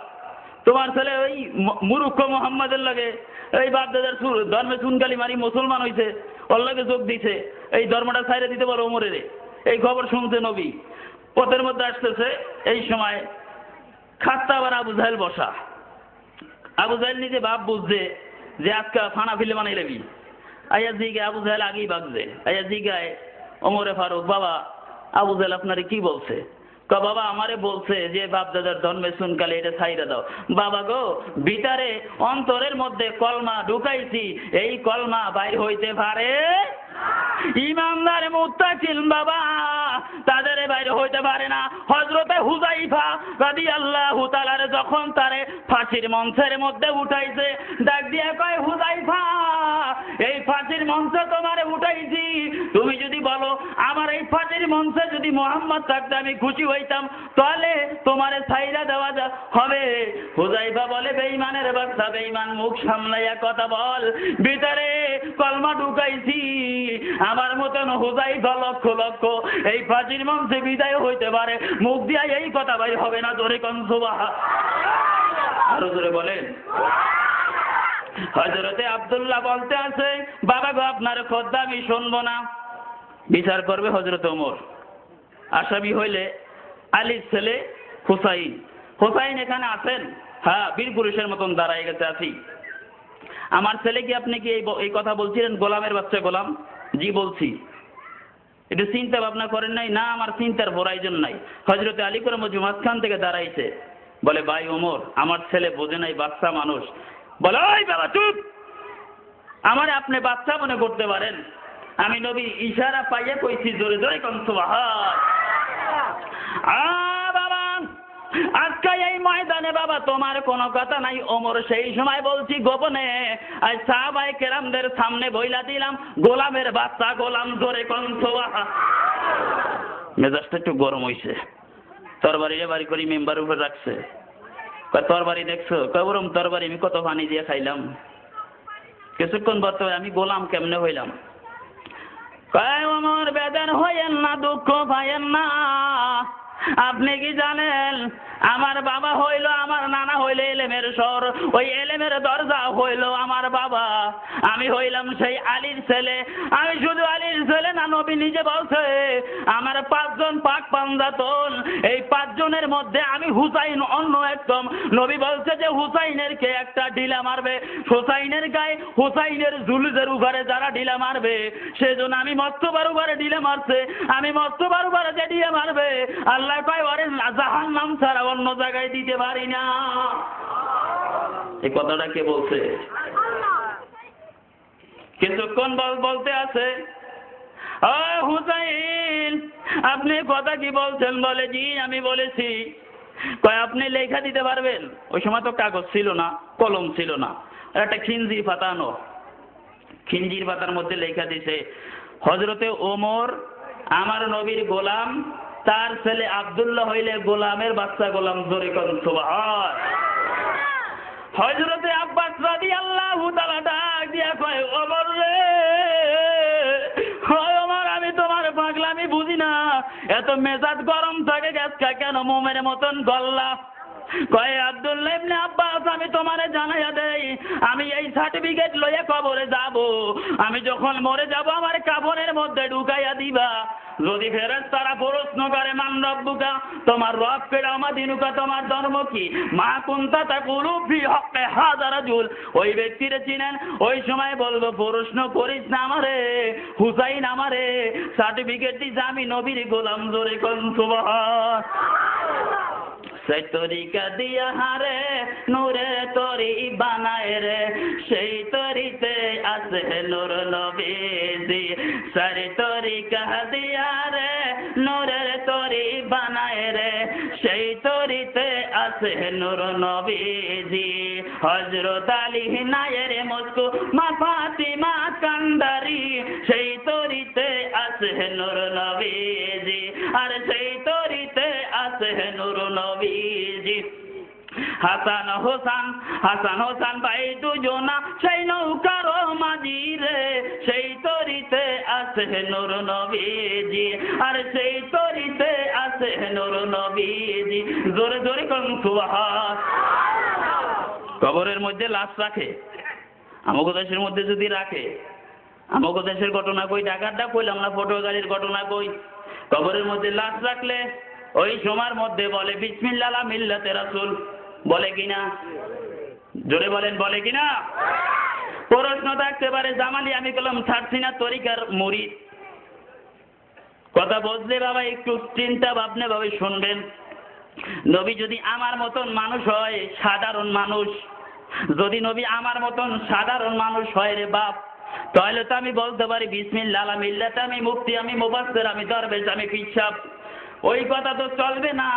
S2: তোমার ছেলে ওই মুরুক্ষ মোহাম্মদের লাগে এই বাপ দাদার ধর্মে চুনকালি মারি মুসলমান হয়েছে, ওর লাগে যোগ দিছে, এই ধর্মটা ছাইরে দিতে পারো ওমরের। এই খবর শুনছে নবী, পথের মধ্যে আসতেছে। এই সময় খাত্তাব আর আবু জাহেল বসা। আবু জাহেল নিজে বাপ বুঝছে যে আজকে ফানা ফিলে বানাই লেবি। আইয়া জিগায়, আবু জাহেল আগেই বাগছে, আইয়া জিগায় ওমরে ফারুক, বাবা আবু জাহেল আপনারে কি বলছে? বাবা আমারে বলছে যে বাপ দাদার ধর্মে শুনকালে এটা ছাইরা দাও। বাবা গো ভিতরে অন্তরের মধ্যে কলমা ঢুকাইছি, এই কলমা বাইর হইতে পারে ইমানদার মুত্তাকিল বাবা তাদের বাইরে হইতে পারে না। হযরতে হুযাইফা রাদিয়াল্লাহু তাআলা যখন তারে ফাঁসির মঞ্চের মধ্যে উঠাইছে, ডাক দিয়া কয়, হুযাইফা এই ফাঁসির মঞ্চে তোমারে উঠাইছি, তুমি যদি বলো আমার এই ফাঁসির মঞ্চে যদি মুহাম্মদ থাকতে আমি খুশি হইতাম, তাহলে তোমারে ছাইরা দেওয়া হবে। হুযাইফা বলে, বেঈমানের বাচ্চা বেঈমান, মুখ সামলাইয়া কথা বল, ভিতরে কলমা ঢুকাইছি। আমার মতন হুযাইফা লক্ষ লক্ষ এই ফাঁসির মঞ্চে বিদায় হইতে পারে, মুখ দিয়া এই কথা বাইর হবে না। জোরে কোন সুবহানাল্লাহ। আরো জোরে বলেন। হযরতে আব্দুল্লাহ বলতে আছে, বাবা গো আপনার খুতবা আমি শুনবো না। বিচার করবে হযরত ওমর। আসামি হইলে আলীর ছেলে হুসাইন। হুসাইন এখানে আছেন? হ্যাঁ, বীর পুরুষের মতন দাঁড়ায় গেছে, আছি। আমার ছেলে কি আপনি কি এই কথা বলছিলেন গোলামের বাচ্চা গোলাম? জি বলছি। একটু চিন্তা ভাবনা করেন নাই? না, আমার চিন্তার প্রয়োজন নাই। হযরতে আলী করম মাঝখান থেকে দাঁড়াইছে, বলে, ভাই ওমর আমার ছেলে বোঝে নাই, বাচ্চা মানুষ। বলে, ওই বাবা চুপ, আমারে আপনি বাচ্চা মনে করতে পারেন, আমি নবী ইশারা পাইয়া কইছি। জোরে জোরে কোন সুবহানাল্লাহ। বাবা আজকে এই ময়দানে বাবা তোমার কোনো কথা নাই। ওমর সেই সময় বলছি গোপনে, আর সাহাবায়ে কেরামদের সামনে বইলা দিলাম গোলামের বাচ্চা গোলাম। জোরে কোন সুবহানাল্লাহ। মেজাজটা একটু গরম হইছে। তরবারি বাড়ি করে মেম্বার উপর রাখছে। তরবারি দেখছো? কবরম তরবারি আমি কত পানি দিয়ে খাইলাম। কিছুক্ষণ বর্তমানে আমি গোলাম কেমনে হইলাম? কয় ওমর বেদন হইয়েন না, দুঃখ পাইয়েন না। আপনি কি জানেন আমার বাবা হইল, আমার নানা হইল এলেমের স্বর, ওই এলেমের দরজা হইল আমার বাবা। আমি হইলাম সেই আলীর ছেলে। আমি শুধু আলীর ছেলে না, নবী নিজে বলছে আমার 5 জন পাক পাঞ্জাতন, এই 5 জনের মধ্যে আমি হুসাইন অন্য একদম। নবী বলছে যে হুসাইনের কে একটা ঢিলা মারবে, হুসাইনের গায়ে হুসাইনের জুলুজের উপরে যারা ঢিলা মারবে, সেজন্য আমি মস্তবার উপরে ঢিলা মারছে। আমি মস্তবার উপরে যে ঢিলা মারবে, আল্লাহ কয় ওরে জাহান্নাম ছাড়া অন্য জায়গায় দিতে পারি না। এই কথাটা কে বলছে? কিছুক্ষণ বলতে আছে, ও হুসাইন আপনি কথা কি বলছেন? বলে জি আমি বলেছি। কয় আপনি লেখা দিতে পারবেন? ওই সময় তো কাগজ ছিল না, কলম ছিল না, একটা খিঞ্জির পাতানো, খিঞ্জির পাতার মধ্যে লেখা দিছে হযরতে ওমর আমার নবীর গোলাম, তার ছেলে আব্দুল্লাহ হইলে গোলামের বাচ্চা গোলাম। জোরে কোন সুবহান। হযরতে আব্বাস রাদিয়াল্লাহু তাআলা ডাক দিয়া কয় ওমর রে, হয় ওমর আমি তোমার পাগলামি বুঝি না, এত মেজাজ গরম থাকে গেছকা কেন মোমের মতন গল্লা? কয় আব্দুল্লাহ ইবনে আব্বাস আমি তোমারে জানাইয়া দেই, আমি এই সার্টিফিকেট লইয়া কবরে যাব। আমি যখন মরে যাব আমার কাফনের মধ্যে ঢুকাইয়া দিবা। যদি ফেরেশতারা প্রশ্ন করে মান রব্বুকা, তোমার রব কে? আমা দিনুকা, তোমার ধর্ম কি? মা কুনতা তাকুলু ফি হক্কে হাযা রাজুল, ওই ব্যক্তিরে চিনেন? ওই সময় বলবো প্রশ্ন করিস না আমারে, হুসাইন আমারে সার্টিফিকেট দিস আমি নবীর গোলাম। জোরে কোন সুবহান। সেই তরিকা দিয়া হারে নূরে তরি বানায় রে, সেই তরিতে আছে নূর নবীজি। সারি তরিকা দিয়া রে নূরের তরি বানায় রে, সেই তরিতে আছে নূর নবীজি। হযরত আলী নায়ের মুস্কু মা ফাতিমা কান্দারি, সেই তরিতে আছে নূর নবীজি। আর সেই তরিতে আছে নূর নবীজি। হাসান হোসেন ভাই দুজনা সেই নৌকার মাঝি রে, সেই তরিতে আছে নূর নবীজি। আর সেই তরিতে আছে নূর নবীজি। জোরে জোরে কোন সুবহান। কবরের মধ্যে লাশ রাখে, আমাদের দেশের মধ্যে যদি রাখে, আমাদের দেশের ঘটনা কই, ঢাকারটা কইলাম না, ফটো গাড়ির ঘটনা কই। কবরের মধ্যে লাশ রাখলে ওই সময়ের মধ্যে বলে বিসমিল্লাহ আলা মিল্লাতে রাসূল, বলে কিনা? জোরে বলেন, বলে কিনা? প্রশ্ন থাকতে পারে জামালি আমি কলম ছাড়ছি না তরিকার মুরিদ। কথা বললে বাবা একটু চিন্তা ভাবনা ভাবে শুনবেন। নবী যদি আমার মতন মানুষ হয়, সাধারণ মানুষ, যদি নবী আমার মতন সাধারণ মানুষ হয় রে বাপ, তাহলে তো আমি বলতে পারি বিসমিল্লাহ আলা মিল্লাতে, আমি মুফতি, আমি মুফাসসির, আমি দরবেশ, আমি পীর সাহেব। ওই কথা তো চলবে না,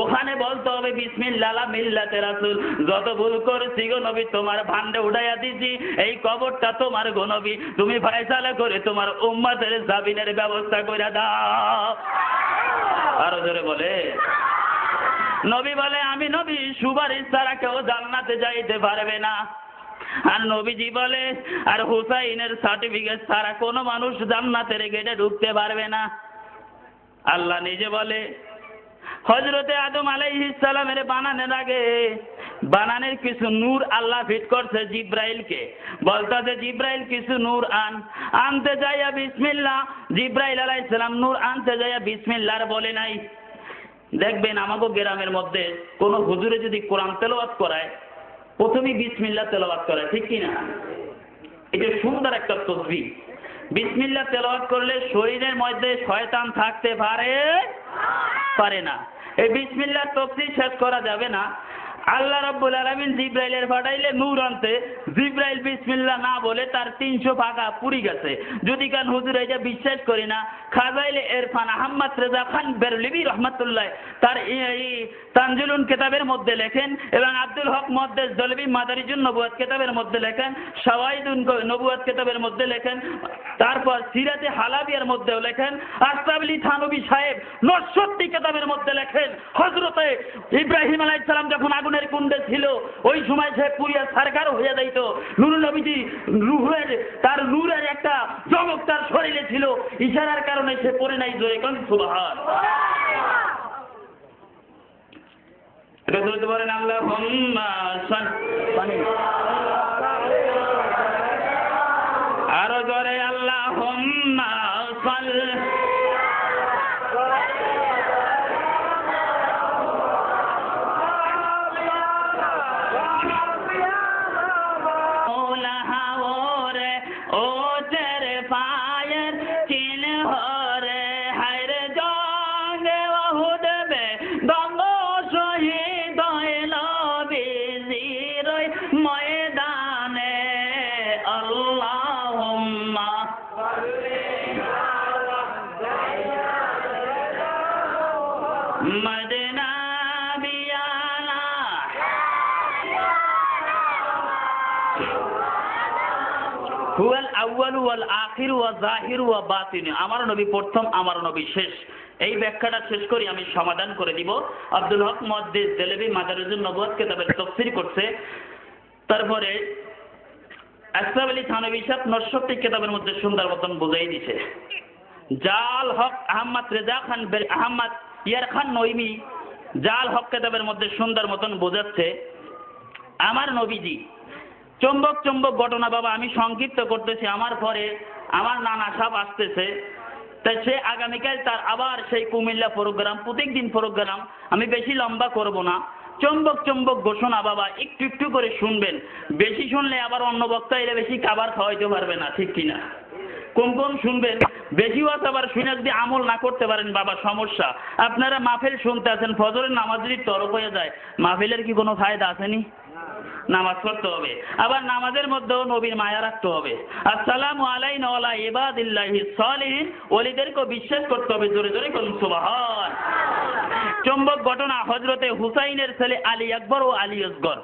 S2: ওখানে বলতে হবে বিসমিল্লাহ আলা মিল্লাতে রাসূল। যত ভুল করেছি গো নবী তোমার ভান্ডে উঠাইয়া দিছি, এই কবরটা তোমার গো নবী, তুমি ফয়সালা করে তোমার উম্মতের জামিনের ব্যবস্থা করে দাও। আরো জোরে বলে। নবী বলে আমি নবী সুপারিশ ছাড়া কেউ জান্নাতে যাইতে পারবে না। আর নবীজি বলে আর হুসাইনের সার্টিফিকেট ছাড়া কোনো মানুষ জান্নাতের গেটে ঢুকতে পারবে না। আল্লাহ নিজে বলে হযরতে আদম আলাইহিস সালামের বানানোর আগে বানানের কিছু নূর আল্লাহ ফিট করছে জিব্রাইলকে, বলতাছে জিব্রাইল কিছু নূর আনতে যাইয়া বিসমিল্লাহ, জিব্রাইল আলাইহিস সালাম নূর আনতে যাইয়া বিসমিল্লাহ বলে নাই। দেখবেন আমাগো গ্রামের মধ্যে কোন হুজুরে যদি কোরআন তেলাওয়াত করায় প্রথমেই বিসমিল্লাহ তেলাওয়াত করে, ঠিক কি না? এটা সুন্দর একটা তাসবিহ। বিসমিল্লাহ তেলাওয়াত করলে শরীরের মধ্যে শয়তান থাকতে পারে না। এই বিসমিল্লাহ তাফসীর শেষ করা যাবে না। আল্লাহ রাব্বুল আলামিন জিব্রাইলের পাঠাইলে নূর আনতে, জিব্রাইল বিসমিল্লাহ না বলে তার 300 পাকা পুরি গেছে। যদি কান হুজুর এটা বিশ্বাস করি না, খাজাইলে ইরফান আহমদ রেজা খান বেরলিবি রহমাতুল্লাহ তার তানজিলুন কিতাবের মধ্যে লেখেন, এবং আব্দুল হক মুহাদ্দিস দলবি মাদারিজুন নবুয়াত কিতাবের মধ্যে লেখেন, শাওয়াহিদুন নবুয়াত কিতাবের মধ্যে লেখেন, তারপর সিরাতে হালাবিয়ার মধ্যেও লেখেন, আশরাফলি থানবী সাহেব 69 কিতাবের মধ্যে লেখেন হযরতে ইব্রাহিম আলাইহিস সালাম যখন আগুনে আগুনের কুণ্ডে ছিল, ওই সময় সে পুড়িয়া সারকার হয়ে যাইত। নূর নবীজি রুহের তার নূরের একটা চমক তার শরীরে ছিল, ইশারার কারণে সে পড়ে নাই। জোরে কোন সুবহান। এটা বলতে পারেন আল্লাহুম্মা সাল্লি, আরো জোরে আল্লাহুম্মা সাল্লি। হুয়াল আউয়ালু ওয়াল আখিরু ওয়া যাহিরু ওয়া বাতিনু। আমার নবী প্রথম, আমার নবী শেষ। এই ব্যাখ্যাটা শেষ করি, আমি সমাধান করে দিব। আব্দুল হক মুহাদ্দিস দেলভি মাদারিজুন নবুওয়াত কিতাবের তাফসীর করছে। তারপরে আসরাফ আলী থানভী সাহেব নরসত্তি কিতাবের মধ্যে সুন্দর মতন বুঝাই দিছে। জাল হক আহমদ রেজা খান আহমদ ইয়ার খান নইমি জাল হক কিতাবের মধ্যে সুন্দর মতন বোঝাচ্ছে, আমার নবীজি চুম্বক চুম্বক ঘটনা বাবা আমি সংক্ষিপ্ত করতেছি। আমার পরে আমার নানা সাহেব আসতেছে, তাই সে আগামীকাল তার আবার সেই কুমিল্লা প্রোগ্রাম, প্রত্যেকদিন প্রোগ্রাম, আমি বেশি লম্বা করব না। চুম্বক চুম্বক ঘোষণা বাবা একটু একটু করে শুনবেন, বেশি শুনলে আবার অন্য বক্তা এরা বেশি খাবার খাওয়াইতে পারবে না, ঠিক কিনা? কম কম শুনবেন, বেশি ওয়াজ আবার শুনে যদি আমল না করতে পারেন বাবা সমস্যা। আপনারা মাহফিল শুনতে আছেন, ফজরের নামাজ যদি তরক হয়ে যায়, মাহফিলের কি কোনো ফায়দা আসেনি? নামাজ পড়তে হবে, আবার নামাজের মধ্যেও নবীর মায়া রাখতে হবে। আসসালামু আলাইনা ওয়া আলা ইবাদিল্লাহিস সালিহিন, ওলিদেরকে বিশ্বাস করতে হবে। জোরে জোরে বলুন সুবহান। চুম্বক ঘটনা, হযরতে হুসাইনের ছেলে আলী আকবর ও আলী আসগর।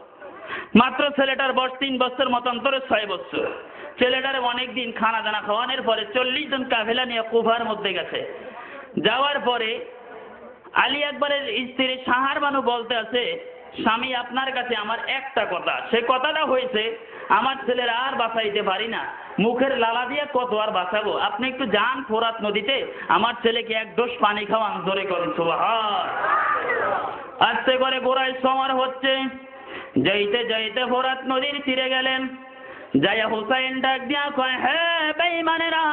S2: মাত্র ছেলেটার বয়স 3 বছর, মতান্তরে 6 বছর। ছেলেটার অনেকদিন খানা দানা খাওয়ানোর পরে 40 জন কাফেলা নিয়ে কুফার মধ্যে গেছে। যাওয়ার পরে আলী আকবরের স্ত্রী সাহার বানু বলতে আছে, স্বামী আপনার কাছে আমার একটা কথা। সে কথাটা হয়েছে, আমার ছেলেরা আর বাঁচাইতে পারি না, মুখের লালা দিয়ে কত আর বাঁচাবো, আপনি একটু যান ফোরাত নদীতে, আমার ছেলেকে 1 ডোজ পানি খাওয়ান। জোরে করুন সুবহান। আস্তে করে গোড়ায় সমর হচ্ছে, যাইতে যাইতে ফোরাত নদীর তীরে গেলেন। যাইয়া হুসাইন ডাক দিয়া কয়, হে বেঈমানেরা,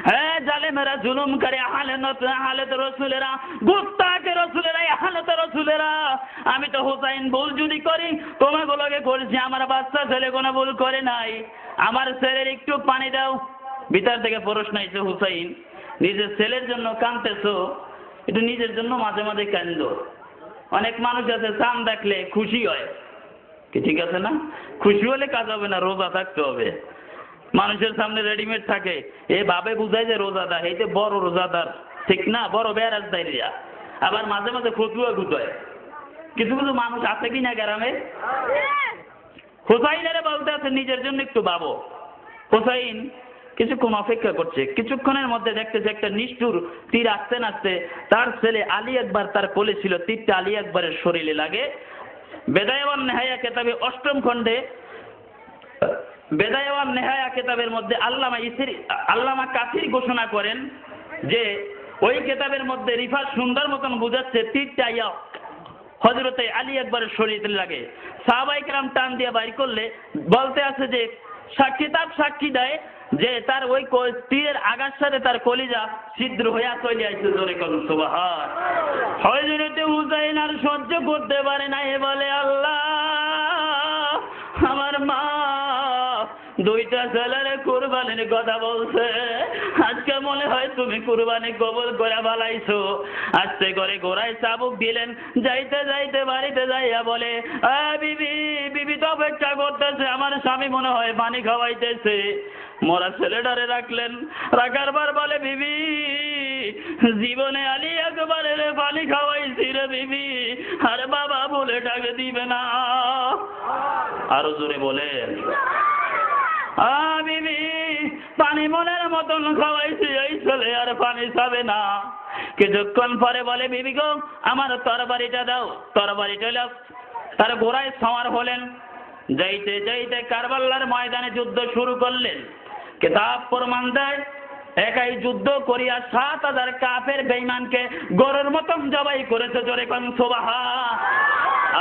S2: হে জালেমেরা, জুলুম করে হালত রসুলেরা, গুস্তাকে রসুলেরা, হালত রসুলেরা, আমি তো হুসাইন ভুল যদি করি তোমাগুলোকে করছি, আমার বাচ্চা ছেলে কোনো ভুল করে নাই, আমার ছেলের একটু পানি দাও। ভিতর থেকে প্রশ্ন হয়েছে, হুসাইন নিজের ছেলের জন্য কাঁদতেছো, একটু নিজের জন্য মাঝে মাঝে কান্দো। অনেক মানুষ আছে চাঁদ দেখলে খুশি হয়, কি ঠিক আছে না? খুশি হলে কাজ হবে না, রোজা থাকতে হবে। মানুষের সামনে রেডিমেড থাকে, এ ভাবে বুঝায় যে রোজাদার, এই যে বড় রোজাদার, ঠিক না? বড় বেরাজদারিয়া। আবার মাঝে মাঝে ফতুয়া গুতায়। কিছু কিছু মানুষ আছে কিনা গ্রামে? হুসাইনের বলতে আছে নিজের জন্য একটু ভাবো। হুসাইন কিছুক্ষণ অপেক্ষা করছে, কিছুক্ষণের মধ্যে দেখতেছে একটা নিষ্ঠুর তীর আসতে নাচতে তার ছেলে আলী আকবর তার কোলে ছিল, তীরটা আলী আকবরের শরীরে লাগে। বেদায়াওয়ান নেহায়া কেতাবে 8ম খণ্ডে, বেদায়াওয়ান নেহায়া কেতাবের মধ্যে আল্লামা কাসির ঘোষণা করেন যে ওই কেতাবের মধ্যে রিফাত সুন্দর মতন বুঝাচ্ছে তীরটা হযরতে আলী আকবরের শরীরে লাগে। সাহাবায়ে কেরাম টান দিয়ে বাইর করলে বলতে আছে যে কিতাব সাক্ষী দেয় যে তার ওই তীরের আঘাত সাথে তার কলিজা ছিদ্র হইয়া চলে আসছে। জোরে করুন সুবহান। হযরতে হুসাইন আর সহ্য করতে পারে না, এ বলে, আল্লাহ, আমার মা 2টা ছেলের কুরবানির কথা বলছে, আজকে মনে হয় তুমি কুরবানি কবুল করে ভালাইছো। আস্তে করে গোড়ায় চাবুক দিলেন, যাইতে যাইতে বাড়িতে যাইয়া বলে, বিবি, বিবি তো অপেক্ষা করতেছে, আমার স্বামী মনে হয় পানি খাওয়াইতেছে। মরা ছেলেটারে রাখলেন, রাখার পর বলে, বিবি, জীবনে আলী আকবরের পানি খাওয়াইছি রে বিবি, আরে বাবা বলে ডাকে দিবে না। আরো জোরে বলেন, বিবি, পানি মনের মতন খাওয়াইছি, এই ছেলে আর পানি খাবে না। কিছুক্ষণ পরে বলে, বিবি গো, আমার তরবারিটা দাও। তরবারিটা তার ঘোড়ায় সওয়ার হলেন। যাইতে যাইতে কারবালার ময়দানে যুদ্ধ শুরু করলেন। কিতাব প্রমাণ দেয় একাই যুদ্ধ করিয়া ৭,০০০ কাফের বেঈমানকে গরুর মতন জবাই করেছে। জোরে কোন সুবহান,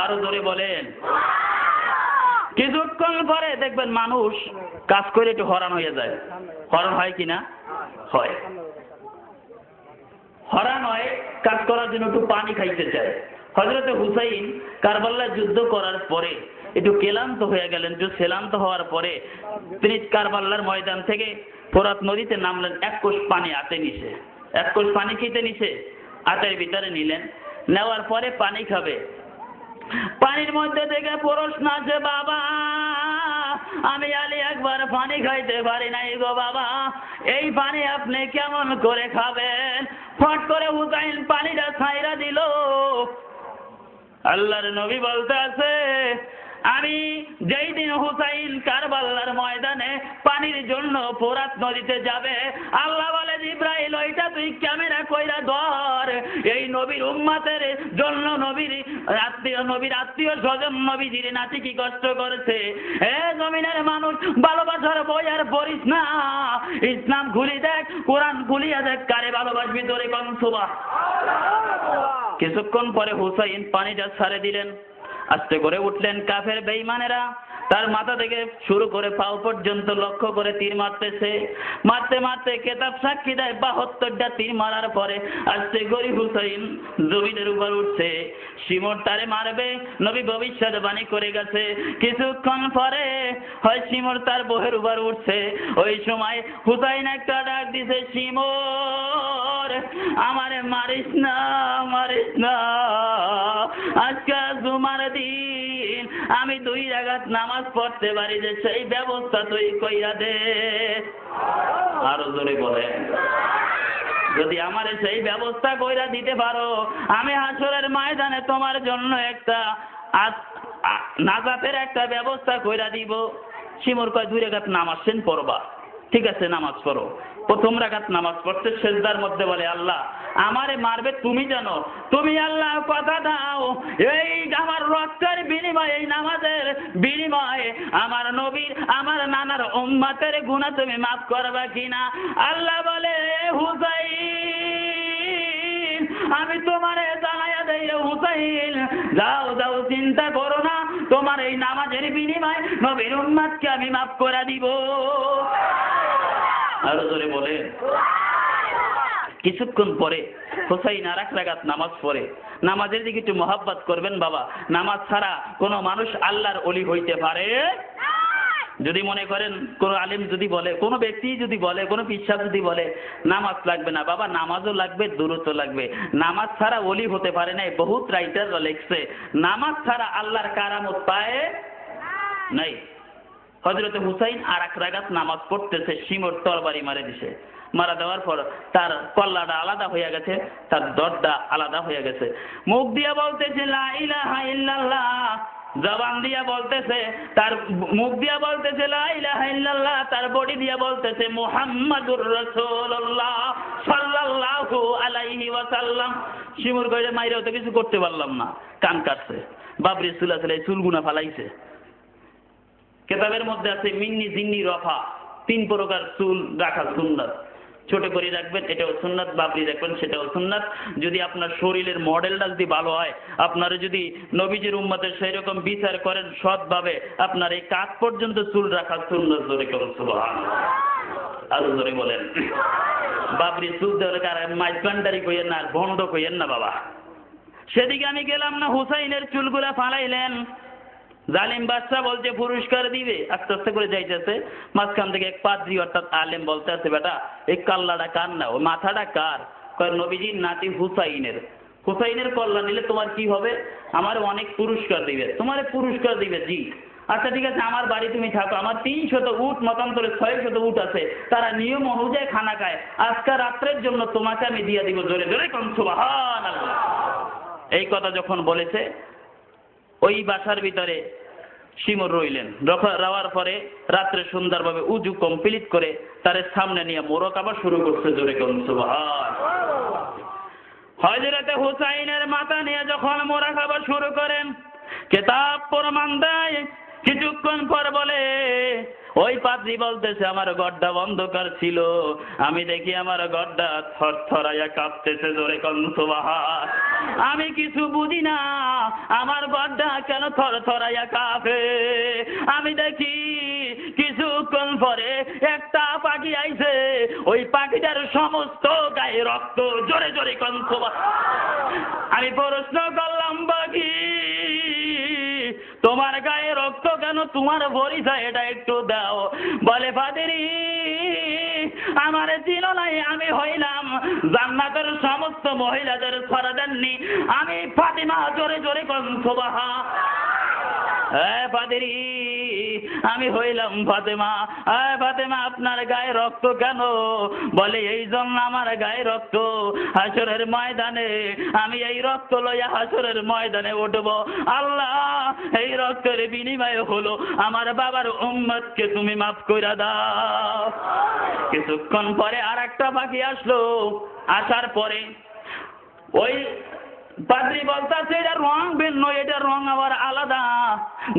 S2: আরো জোরে বলেন। কিছুক্ষণ পরে দেখবেন মানুষ কাজ করে একটু হরান হয়ে যায়। হরান হয় কিনা? হয়। হরান হয়, কাজ করার জন্য একটু পানি খাইতে চায়। হযরত হুসাইন কারবালায় যুদ্ধ করার পরে একটু ক্লান্ত হয়ে গেলেন। একটু শ্রান্ত হওয়ার পরে তিনি কারবালার ময়দান থেকে ফোরাত নদীতে নামলেন। ১ কোষ পানি হাতে নিছে। ১ কোষ পানি খেতে নিছে, হাতের ভিতরে নিলেন। নেওয়ার পরে পানি খাবে। পানির মধ্যে থেকে প্রশ্ন আছে, বাবা আমি আলী একবার পানি খাইতে পারি নাই গো বাবা, এই পানি আপনি কেমন করে খাবেন? ফট করে হুসাইন পানিটা ছাইরা দিল। আল্লাহর নবী বলতে আছে, আমি যেই দিন হুসাইন কারবালার ময়দানে পানির জন্য ফোরাত নদীতে যাবে, আল্লাহ বলে জিবরাইল ওইটা তুই ক্যামেরা কইরা ধর, এই নবীর উম্মতের জন্য নবীর আত্মীয় স্বজন নবীজির নাতি কি কষ্ট করেছে। এ জমিনের মানুষ, ভালোবাসার বই আর পড়িস না, ইসলাম খুলি দেখ, কোরআন খুলিয়া দেখ, কারে ভালোবাসবি তোরে কোন সুবহান। কিছুক্ষণ পরে হুসাইন পানিটা ছাড়ে দিলেন। আস্তে করে উঠলেন কাফের বেঈমানেরা। তার মাথা থেকে শুরু করে পাও পর্যন্ত লক্ষ্য করে তীর মারতেছে। মারতে মারতে কেতাব সাক্ষী দেয় ৭২টা তীর মারার পরে আস্তে করে হুসাইন জমিনের উপর উঠছে। শিমর তারে মারবে, নবী ভবিষ্যৎবাণী করে গেছে। কিছুক্ষণ পরে হয় শিমর তার বহের উপর উঠছে। ওই সময় হুসাইন একটা ডাক দিছে, শিমর আমারে মারিস না, মারিস না, আজকে জুমার দিন আমি 2 রাকাত নামাজ পড়তে পারি, যে সেই ব্যবস্থা তুই কইরা দে। আরো জোরে বলেন, যদি আমারে সেই ব্যবস্থা কইরা দিতে পারো, আমি হাসরের ময়দানে তোমার জন্য একটা নাজাতের একটা ব্যবস্থা কইরা দিব। শিমুর কয় 2 রাকাত নামাজ সেন পড়বা। ঠিক আছে, নামাজ পড়ো। প্রথম রাকাত নামাজ পড়তে সেজদার মধ্যে বলে, আল্লাহ আমারে মারবে তুমি জানো, তুমি আল্লাহ কথা দাও, এই আমার রক্তের বিনিময়ে, এই নামাজের বিনিময়ে আমার নবীর, আমার নানার উম্মতের গুনাহ তুমি মাফ করবা কিনা। আল্লাহ বলে, হুসাইন আমি তোমারে জানাইয়া দেই রে হুসাইন, যাও যাও, চিন্তা করো না, তোমার এই নামাজের বিনিময়ে নবীর উম্মতকে আমি মাফ করে দিব। আরো জোরে বলে। কিছুক্ষণ পরে হুসাইন আর 1 রাকাত নামাজ পড়ে। নামাজের দিকে একটু মহব্বত করবেন বাবা। নামাজ ছাড়া কোনো মানুষ আল্লাহর ওলি হইতে পারে? যদি মনে করেন কোন আলেম যদি বলে, কোন ব্যক্তি যদি বলে, কোন পিসাব যদি বলে নামাজ লাগবে না, বাবা নামাজও লাগবে, দুরূদও লাগবে। নামাজ ছাড়া ওলি হতে পারে না। বহুত রাইটাররা লিখছে নামাজ ছাড়া আল্লাহর কারামত পায় নাই। হযরত হুসাইন আর 1 রাকাত নামাজ পড়তেছে, শিমর তরবারি মারে দিছে। মারা দেওয়ার পর তার কল্লাটা আলাদা হয়ে গেছে, তার দরদা আলাদা হয়ে গেছে। মুখ দিয়া বলতেছে লা ইলাহা ইল্লাল্লাহ, জবান দিয়া বলতেছে, তার মুখ দিয়া বলতেছে লা ইলাহা ইল্লাল্লাহ, তার বডি দিয়া বলতেছে মুহাম্মাদুর রাসূলুল্লাহ সাল্লাল্লাহু আলাইহি ওয়াসাল্লাম। শিমুর কইরে মাইরেও তো কিছু করতে পারলাম না, কান কাটছে, বাবরি চুলাচলে চুলগুনা ফালাইছে। কেতাবের মধ্যে আছে মিন্নি জিন্নি রফা, 3 প্রকার চুল রাখা সুন্নাত। ছোট করে রাখবেন, এটাও সুন্নাত। বাবরি রাখবেন, সেটাও সুন্নাত। যদি আপনার শরীরের মডেলটা যদি ভালো হয়, আপনারা যদি নবীজির উম্মতের সেই রকম বিচার করেন সৎভাবে, আপনার এই কাঁধ পর্যন্ত চুল রাখা সুন্নাত। জোরে করুন সুবহানাল্লাহ, আরো জোরে বলেন। বাবরি চুল দেওয়ার কারণে মাইজবান্ডারি কইয়েন না, আর ভণ্ড কইয়েন না বাবা। সেদিকে আমি গেলাম না, হুসাইনের চুলগুলা ফালাইলেন। জালিম বাদশা বলছে পুরস্কার দিবে, আস্তে আস্তে করে যাইতেছে। মাঝখান থেকে এক পাদ্রী অর্থাৎ আলেম বলতে আছে, বেটা এই কাল্লাটা কার না, ওই মাথাটা কার? কয় নবীজির নাতি হুসাইনের। হুসাইনের কল্লা নিলে তোমার কি হবে? আমার অনেক পুরস্কার দিবে। তোমার পুরস্কার দিবে? জি। আচ্ছা ঠিক আছে, আমার বাড়ি তুমি থাকো, আমার 300 উট, মতান্তরে 600 উট আছে, তারা নিয়ম অনুযায়ী খানা খায়, আজকে রাত্রের জন্য তোমাকে আমি দিয়ে দিব। জোরে জোরে কোন সুবহানাল্লাহ। এই কথা যখন বলেছে, ওই বাসার ভিতরে শিমর রইলেন। রাওয়ার পরে রাত্রে সুন্দরভাবে উজু কমপ্লিট করে তার সামনে নিয়ে মোরকাবা শুরু করছে। জোরে কোন সুবহানাল্লাহ। হযরত হুসাইনের মাথা নিয়ে যখন মোরকাবা শুরু করেন, কেতাব প্রমাণ দেয়। কিছুক্ষণ পর বলে, ওই পাদ্রী বলতেছে আমার ঘরটা অন্ধকার ছিল, আমি দেখি আমার ঘরটা থরথরাইয়া কাঁপতেছে, জোরে কোন সুবহান। আমি কিছু বুঝি না আমার ঘরটা কেন থরথরাইয়া কাঁপে। আমি দেখি কিছুক্ষণ পরে একটা পাখি আইছে, ওই পাখিটার সমস্ত গায়ে রক্ত, জোরে জোরে কোন সুবহান। আমি প্রশ্ন করলাম, পাখি তোমার গায়ে রক্ত কেন, তোমার পরিচয় এটা একটু দাও। বলে, পাদ্রী আমার চিন নাই, আমি হইলাম জান্নাতের সমস্ত মহিলাদের সরদারনি, আমি ফাতিমা, জোরে জোরে কোন সুবহান। পাদ্রী আমি হইলাম ফাতেমা। ফাতেমা আপনার গায়ে রক্ত কেন? বলে, এই জন্য আমার গায়ে রক্ত, হাসরের ময়দানে আমি এই রক্ত লইয়া হাসরের ময়দানে উঠব। আল্লাহ, এই রক্তের বিনিময়ে হলো আমার বাবার উম্মতকে তুমি মাফ কইরা দাও। কিছুক্ষণ পরে আর একটা পাখি আসলো। আসার পরে ওই পাদ্রী বলতেছে এটা রং ভিন্ন, এটা রং আবার আলাদা।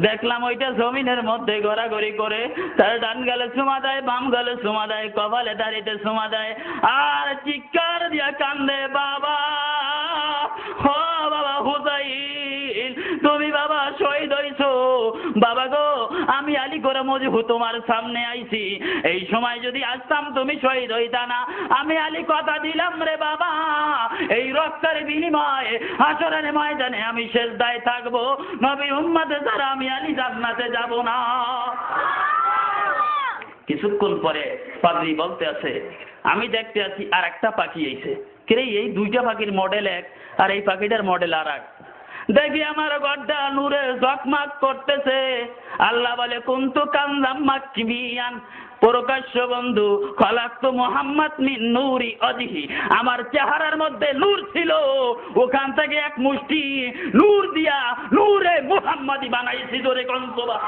S2: দেখলাম ওইটা জমিনের মধ্যে ঘোরাঘুরি করে, তার ডান গালে চুমা দেয়, বাম গালে চুমা দেয়, কপালে দাড়িতে চুমা দেয়, আর চিৎকার দিয়া কান্দে, বাবা ও বাবা হুসাইন, তুমি বাবা শহীদ হইছো। বাবা গো, আমি আলী করে মজহু তোমার সামনে আইছি, এই সময় যদি আসতাম তুমি শহীদ হইতা না। আমি আলী কথা দিলাম রে বাবা, এই রক্তের বিনিময়ে হাসরের ময়দানে আমি সেজদায় থাকবো, নবী উম্মত ছাড়া আমি আলী জান্নাতে যাব না। কিছুক্ষণ পরে পাদ্রী বলতে আছে, আমি দেখতে আছি আর একটা পাখি আইছে। কিরে, এই দুইটা পাখির মডেল এক আর এই পাখিটার মডেল আর এক। দেখি আমার ঘরটা নূরে জকমাক করতেছে। আল্লাহ বলে, কুনতু কানজাম মাকবিয়ান, প্রকাশ্য বন্ধু, খলাকতু মুহাম্মদ মিন নূরি ওয়াজহি, আমার চেহারার মধ্যে নূর ছিল, ওখান থেকে এক মুষ্টি নূর দিয়া নূরে মুহাম্মাদি বানাইছি, জোরে কোন সুবহান।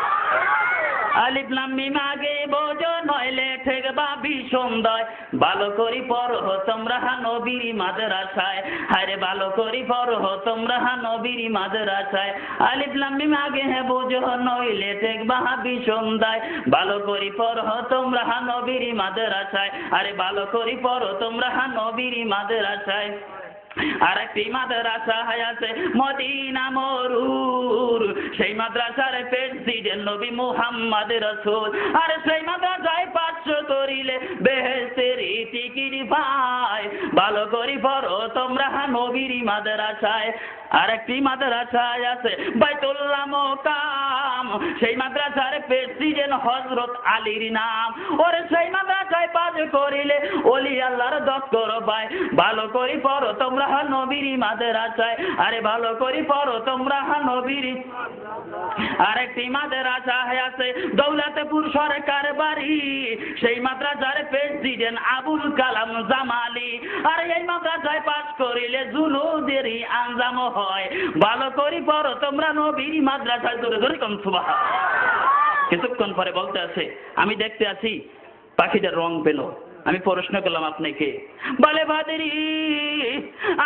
S2: আলিফ লাম মিম আগে বোঝো নইলে ঠেকবা ভীষণ দয়, ভালো করি পড়ো তোমরা নবীর মাদ্রাসায়, আরে ভালো করি পড়ো তোমরা নবীর মাদ্রাসায়। আলিফ লাম মিম আগে বোঝো নইলে ঠেকবা ভীষণ দয়, ভালো করি পড়ো তোমরা নবীর মাদ্রাসায়, আরে ভালো করি পড়ো তোমরা নবীর মাদ্রাসায়। আর একটি মাদ্রাসা আছে মদিনা মরুর, সেই মাদ্রাসার প্রেসিডেন্ট নবী মুহাম্মদ রাসূল, আর সেই মাদ্রাসায় 500 করিলে বেহেশতের টিকিট পায়, ভালো করি পড়ো তোমরা নবীর মাদ্রাসায়। আর একটি মাদ্রাসা আছে বাইতুল্লাহ মুকাম, সেই মাদ্রাসার প্রেসিডেন্ট হযরত আলীর নাম, ওরে সেই মাদ্রাসায় 5 করিলে ওলি আল্লাহর দস্তর পায়, ভালো করি পড়ো তোমরা নবীর মাদ্রাসায়, আরে ভালো করি পড়ো তোমরা নবীর। আরেকটি মাদ্রাসা আছে দৌলতপুর সরকার বাড়ি, সেই মাদ্রাসার প্রেসিডেন্ট আবুল কালাম জামালি, আর এই মাদ্রাসায় 5 করিলে জুলুদেরই আঞ্জাম হয়, ভালো করি পড়ো তোমরা নবীর মাদ্রাসায়, জোরে জোরে কোন সুবহান। কিছুক্ষণ পরে বলতে আছে, আমি দেখতে আছি পাখিটার রং পেল। আমি প্রশ্ন করলাম, আপনাকে? বলে, পাদ্রী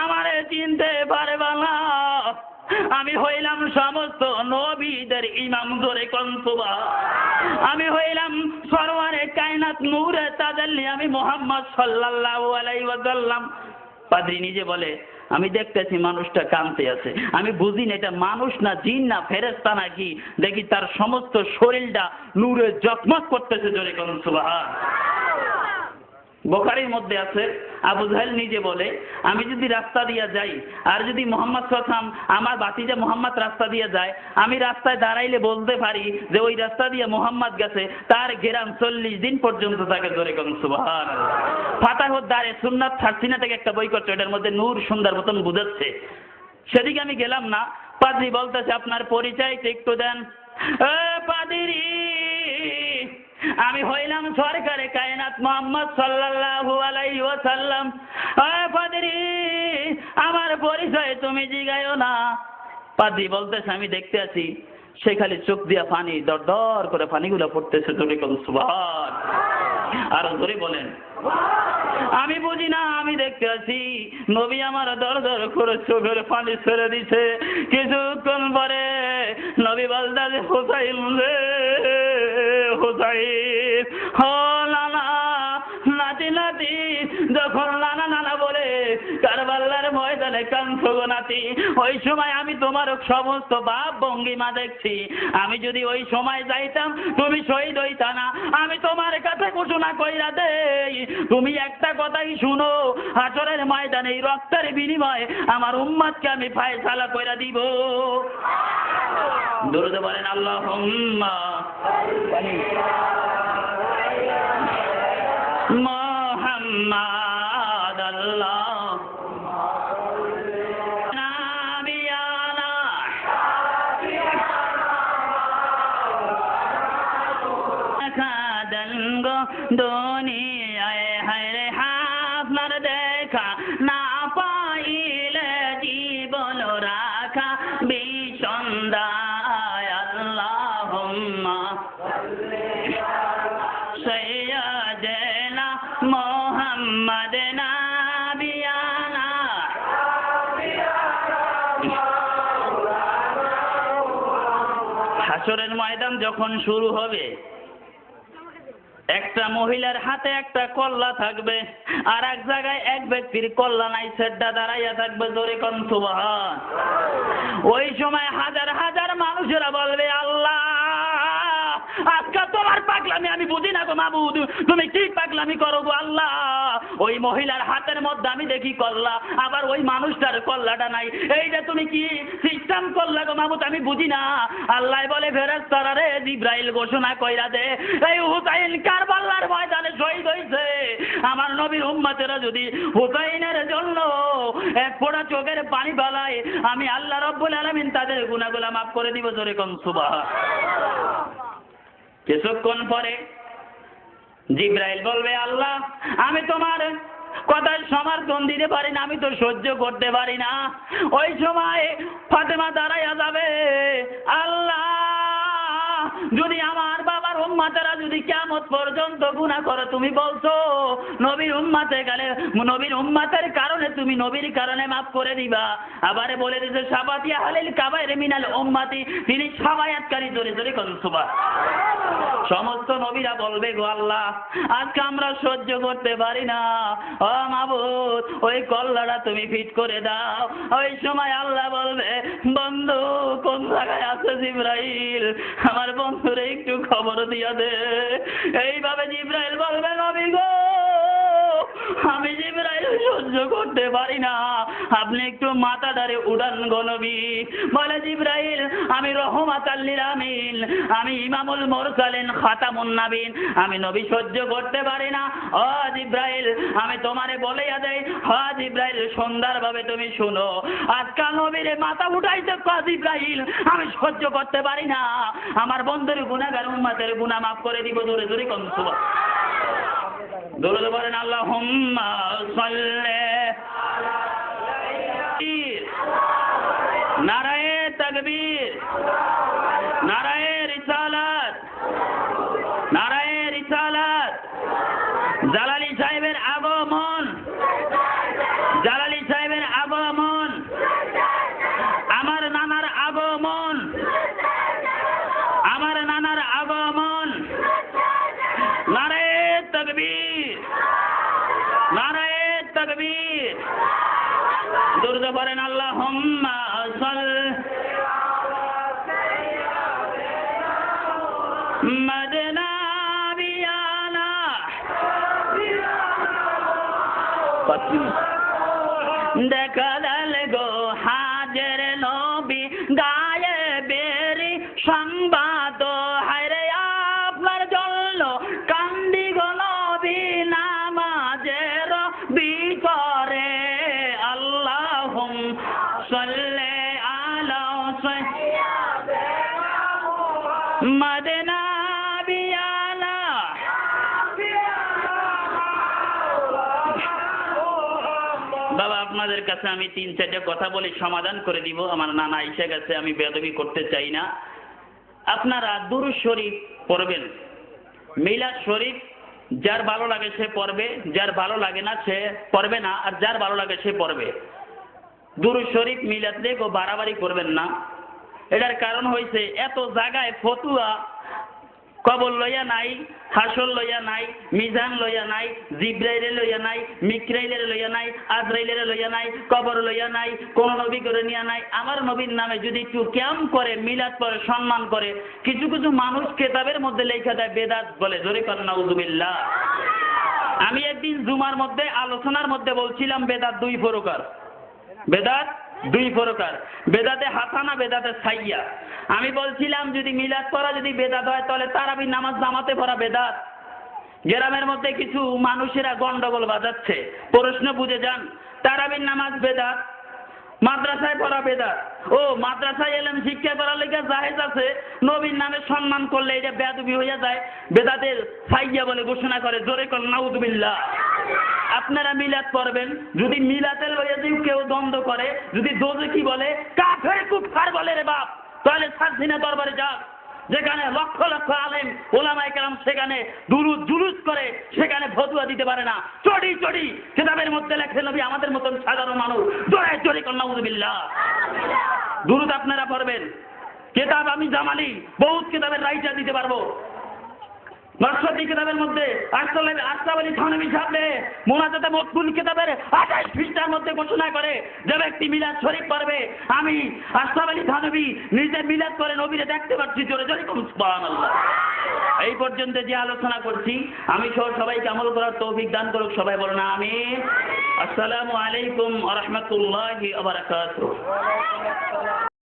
S2: আমারে চিনতে পারবা না, আমি হইলাম সমস্ত নবীদের ইমাম, জোরে কোন সুবহান। আমি হইলাম সরওয়ারে কায়নাত নূরে তাজাল্লি, আমি মুহাম্মদ সাল্লাল্লাহু আলাইহি ওয়াসাল্লাম। পাদ্রী নিজে বলে, আমি দেখতেছি মানুষটা কাঁদতে আছে, আমি বুঝি না এটা মানুষ না জিন না ফেরেশতা নাকি, দেখি তার সমস্ত শরীরটা নূরে জগমগ করতেছে, জোরে কোন সুবহান। বুখারীর মধ্যে আছে, আবু জাহেল নিজে বলে, আমি যদি রাস্তা দিয়ে যাই আর যদি মুহাম্মদ সাল্লাল্লাহু আলাইহি ওয়াসাল্লাম আমার ভাতিজা মুহাম্মদ রাস্তা দিয়ে যায়, আমি রাস্তায় দাঁড়াইলে বলতে পারি যে ওই রাস্তা দিয়ে মুহাম্মদ গেছে, তার ঘেরান 40 দিন পর্যন্ত থাকে, জোরে কোন সুবহানাল্লাহ। ফাতাহুদ দারে সুন্নাত ফারসিনা থেকে একটা বই করছে, এটার মধ্যে নূর সুন্দর মতন বুঝাচ্ছে, সেদিকে আমি গেলাম না। পাদ্রী বলতেছে, আপনার পরিচয়টা একটু দেন। পাদ্রী আমি হইলাম সরকারে কায়নাত মুহাম্মদ সাল্লাল্লাহু আলাইহি ওয়াসাল্লাম। পাদ্রী আমার পরিচয় তুমি জিগায়ও না। পাদ্রী বলতেছে, আমি দেখতে আছি সে খালি চোখ দিয়া পানি দর দর করে পানিগুলো পড়তেছে, জোরে কোন সুবহান। আর ধরে বলেন আমি বুঝি না, আমি দেখতে আছি নবী আমার দর দর করে চোখের পানি ছেড়ে দিছে। কিছুক্ষণ পরে নবী বলতে হোসাইন রে হোসাইন, ও নানা নাতি নাতি, যখন নানা নানা বলে কারবালার ময়দানে কাঁদছো গো নাতি, ওই সময় আমি তোমার সমস্ত ভাব ভঙ্গিমা দেখছি। আমি যদি ওই সময় যাইতাম তুমি শহীদ হইতা না। আমি তোমার কাছে ঘোষণা কইরা দেই, তুমি একটা কথাই শুনো, হাসরের ময়দানে এই রক্তের বিনিময়ে আমার উম্মতকে আমি ফায়সালা কইরা দিব। দরুদ বলেন আল্লাহুম্মা মুহাম্মাদ আল্লাহ নাবিয়ানা খাদান গো দুনিয়ায় হায়রে আপনার দেখা না পাইলে জীবন রাখা বিসন্দায়। আল্লাহুম্মা সাইয়্যিদানা মুহাম্মাদ নাবিয়ানা। হাসরের ময়দান যখন শুরু হবে, একটা মহিলার হাতে একটা কল্লা থাকবে, আর এক জায়গায় এক ব্যক্তির কল্লা নাই, সেটা দাঁড়াইয়া থাকবে। জোরে কোন সুবহান। ওই সময় হাজার হাজার মানুষেরা বলবে আল্লাহ আজকে তোমার পাগলামি আমি বুঝি না গো মাবুদ, তুমি কি পাগলামি করো গো আল্লাহ। ওই মহিলার হাতের মধ্যে আমি দেখি কল্লা, আবার ওই মানুষটার কল্লাটা নাই। এইটা তুমি কি সিস্টেম করলা গো মাবুদ, আমি বুঝি না। আল্লাহ বলে ফেরেশতারা রে, জিবরাইল ঘোষণা কইরা দে, এই হুসাইন কারবালার ময়দানে শহীদ হইছে। আমার নবীর উম্মতেরা যদি হুসাইনের জন্য এক ফোঁটা চোখের পানি বালায়, আমি আল্লাহ রাব্বুল আলামিন তাদের গুনাহগুলো মাফ করে দিব। জোরে কোন সুবহান। কিছুক্ষণ পরে জিবরাইল বলবে আল্লাহ আমি তোমার কথায় সমর্থন দিতে পারি না, আমি তো সহ্য করতে পারি না। ওই সময় ফাতেমা দাঁড়াইয়া যাবে, আল্লাহ যদি আমার বাবার উম্মতেরা যদি কিয়ামত পর্যন্ত গুনাহ করে, তুমি বলছো নবীর উম্মতে গেলে নবীর উম্মতের কারণে তুমি নবীর কারণে মাফ করে দিবা। আবারে বলে দিয়েছে সাবাতি আহলিল কাবায়ের মিনাল উম্মতি, তিনি সাবায়াতকারী। জোরে জোরে কোন সুবহান। সমস্ত নবীরা বলবে গো আল্লাহ আজকে আমরা সহ্য করতে পারি না, ও মাবুদ ওই কল্লাটা তুমি ফিট করে দাও। ওই সময় আল্লাহ বলবে বন্ধু কোন জায়গায় আছে জিবরাইল, আমার বন্ধুরে একটু খবর দিয়া দে। এইভাবে জিবরাইল বলবে নবী গো আমি জিবরাইল সহ্য করতে পারি না, আপনি একটু মাথাটারে উড়ান গো নবী। বলে জিবরাইল আমি রহমাতাল লিল আলামিন, আমি ইমামুল মুরসালিন খাতামুন নবীন, আমি নবী সহ্য করতে পারি না। ও জিবরাইল আমি তোমারে বলেয়া দেই, হ্যাঁ জিবরাইল সুন্দরভাবে তুমি শুনো, আজকাল নবীরে মাথা উঠাইতে ক জিবরাইল আমি সহ্য করতে পারি না, আমার বন্ধুর গুনাহগার উম্মতের গুনাহ মাফ করে দিব। জোরে জোরে কোন সুবহান। দরুদ পড়েন আল্লাহুম্মা সাল্লি নারায়ে তাকবীর, নারায়ে রিসালাত, নারায়ে রিসালাত। জালালী সাহেবের আগমন, জালালী সাহেবের আগমন, আমার নানার আগমন, আমার নানার আগমন। নারায়ে তাকবীর, নারায়ে তাকবীর। দরুদ পড়েন আল্লাহুম্মা সাল্লি মদিনা বিয়ানা। দেখা গেল গো হাজের নবী গায়েবের সংবাদ, হায়রে আপনার জন্য কান্দি গো নবী নামাজের ভিতরে। আল্লাহুম্মা সাল্লি আলা মদিনা বিয়ানা। বাবা আপনাদের কাছে আমি 3-4টা কথা বলে সমাধান করে দিব। আমার নানা এসে গেছে, আমি বেয়াদবি করতে চাই না। আপনারা দুরূদ শরীফ পড়বেন, মিলাদ শরীফ যার ভালো লাগে সে পড়বে, যার ভালো লাগে না সে পড়বে না, আর যার ভালো লাগে সে পড়বে। দুরূদ শরীফ মিলাদ লেখো বাড়াবাড়ি করবেন না। এটার কারণ হয়েছে এত জায়গায় ফতুয়া, কবর লইয়া নাই, হাসর লইয়া নাই, মিজান লইয়া নাই, জিব্রাইলে লইয়া নাই, মিকরাইলের লইয়া নাই, আজরাইলের লইয়া নাই, কবর লইয়া নাই, কোন নবী করে নিয়া নাই। আমার নবীর নামে যদি একটু ক্যাম্প করে, মিলাদ করে, সম্মান করে, কিছু কিছু মানুষ কেতাবের মধ্যে লেখা দেয় বেদাত বলে, জোরে করেন নাউযুবিল্লাহ। আমি একদিন জুমার মধ্যে আলোচনার মধ্যে বলছিলাম বেদাত দুই প্রকার, বেদাত দুই প্রকার, বেদাতে হাসানা, বেদাতে সাইয়া। আমি বলছিলাম যদি মিলাদ পড়া যদি বেদাত হয় তাহলে তারাবি নামাজ জামাতে পড়া বেদাত। গ্রামের মধ্যে কিছু মানুষেরা গন্ডগোল বাজাচ্ছে, প্রশ্ন বুঝে যান। তারাবির নামাজ বেদাত, মাদ্রাসায় পড়া বেদাত। ও মাদ্রাসায় এলেম শিক্ষা করার লেগে জায়েজ আছে, নবীর নামে সম্মান করলে এটা বেয়াদবি হইয়া যায়, বেদাতের সাইয়া বলে ঘোষণা করে, জোরে কর নাউযুবিল্লাহ। আপনারা মিলাদ পড়বেন, যদি মিলাদের লইয়া যদি কেউ দ্বন্দ্ব করে, যদি দোজখী বলে, কাফের কুফার বলে রে বাপ, তাহলে সাতদিনে দরবারে যাক, যেখানে লক্ষ লক্ষ আলেম ওলামায়ে কেরাম সেখানে দুরুদ জুলুস করে, সেখানে ফতোয়া দিতে পারে না। চড়ি চড়ি কিতাবের মধ্যে লেখে নবী আমাদের মতন সাধারণ মানুষ, জোরে জোরে কর নাউযুবিল্লাহ। দুরুদ আপনারা পড়বেন। কিতাব আমি জামালি বহুত কিতাবের রাইটার দিতে পারবো। নকশবন্দি কিতাবের মধ্যে আশরাফ আলী থানভী সাহেব মুনাজাতে মকবুল কিতাবের 28 পৃষ্ঠার মধ্যে ঘোষণা করে যে ব্যক্তি মিলাদ শরীফ পড়বে, আমি আশরাফ আলী থানভী নিজে মিলাদ করে নবীরে দেখতে পাচ্ছি, জোরে জোরে সুবহানাল্লাহ। এই পর্যন্ত যে আলোচনা করছি, আমি সহ সবাইকে আমল করার তৌফিক দান করুক, সবাই বলুন আমিন। আসসালামু আলাইকুম ওয়া রাহমাতুল্লাহি ওয়া বারাকাতুহু।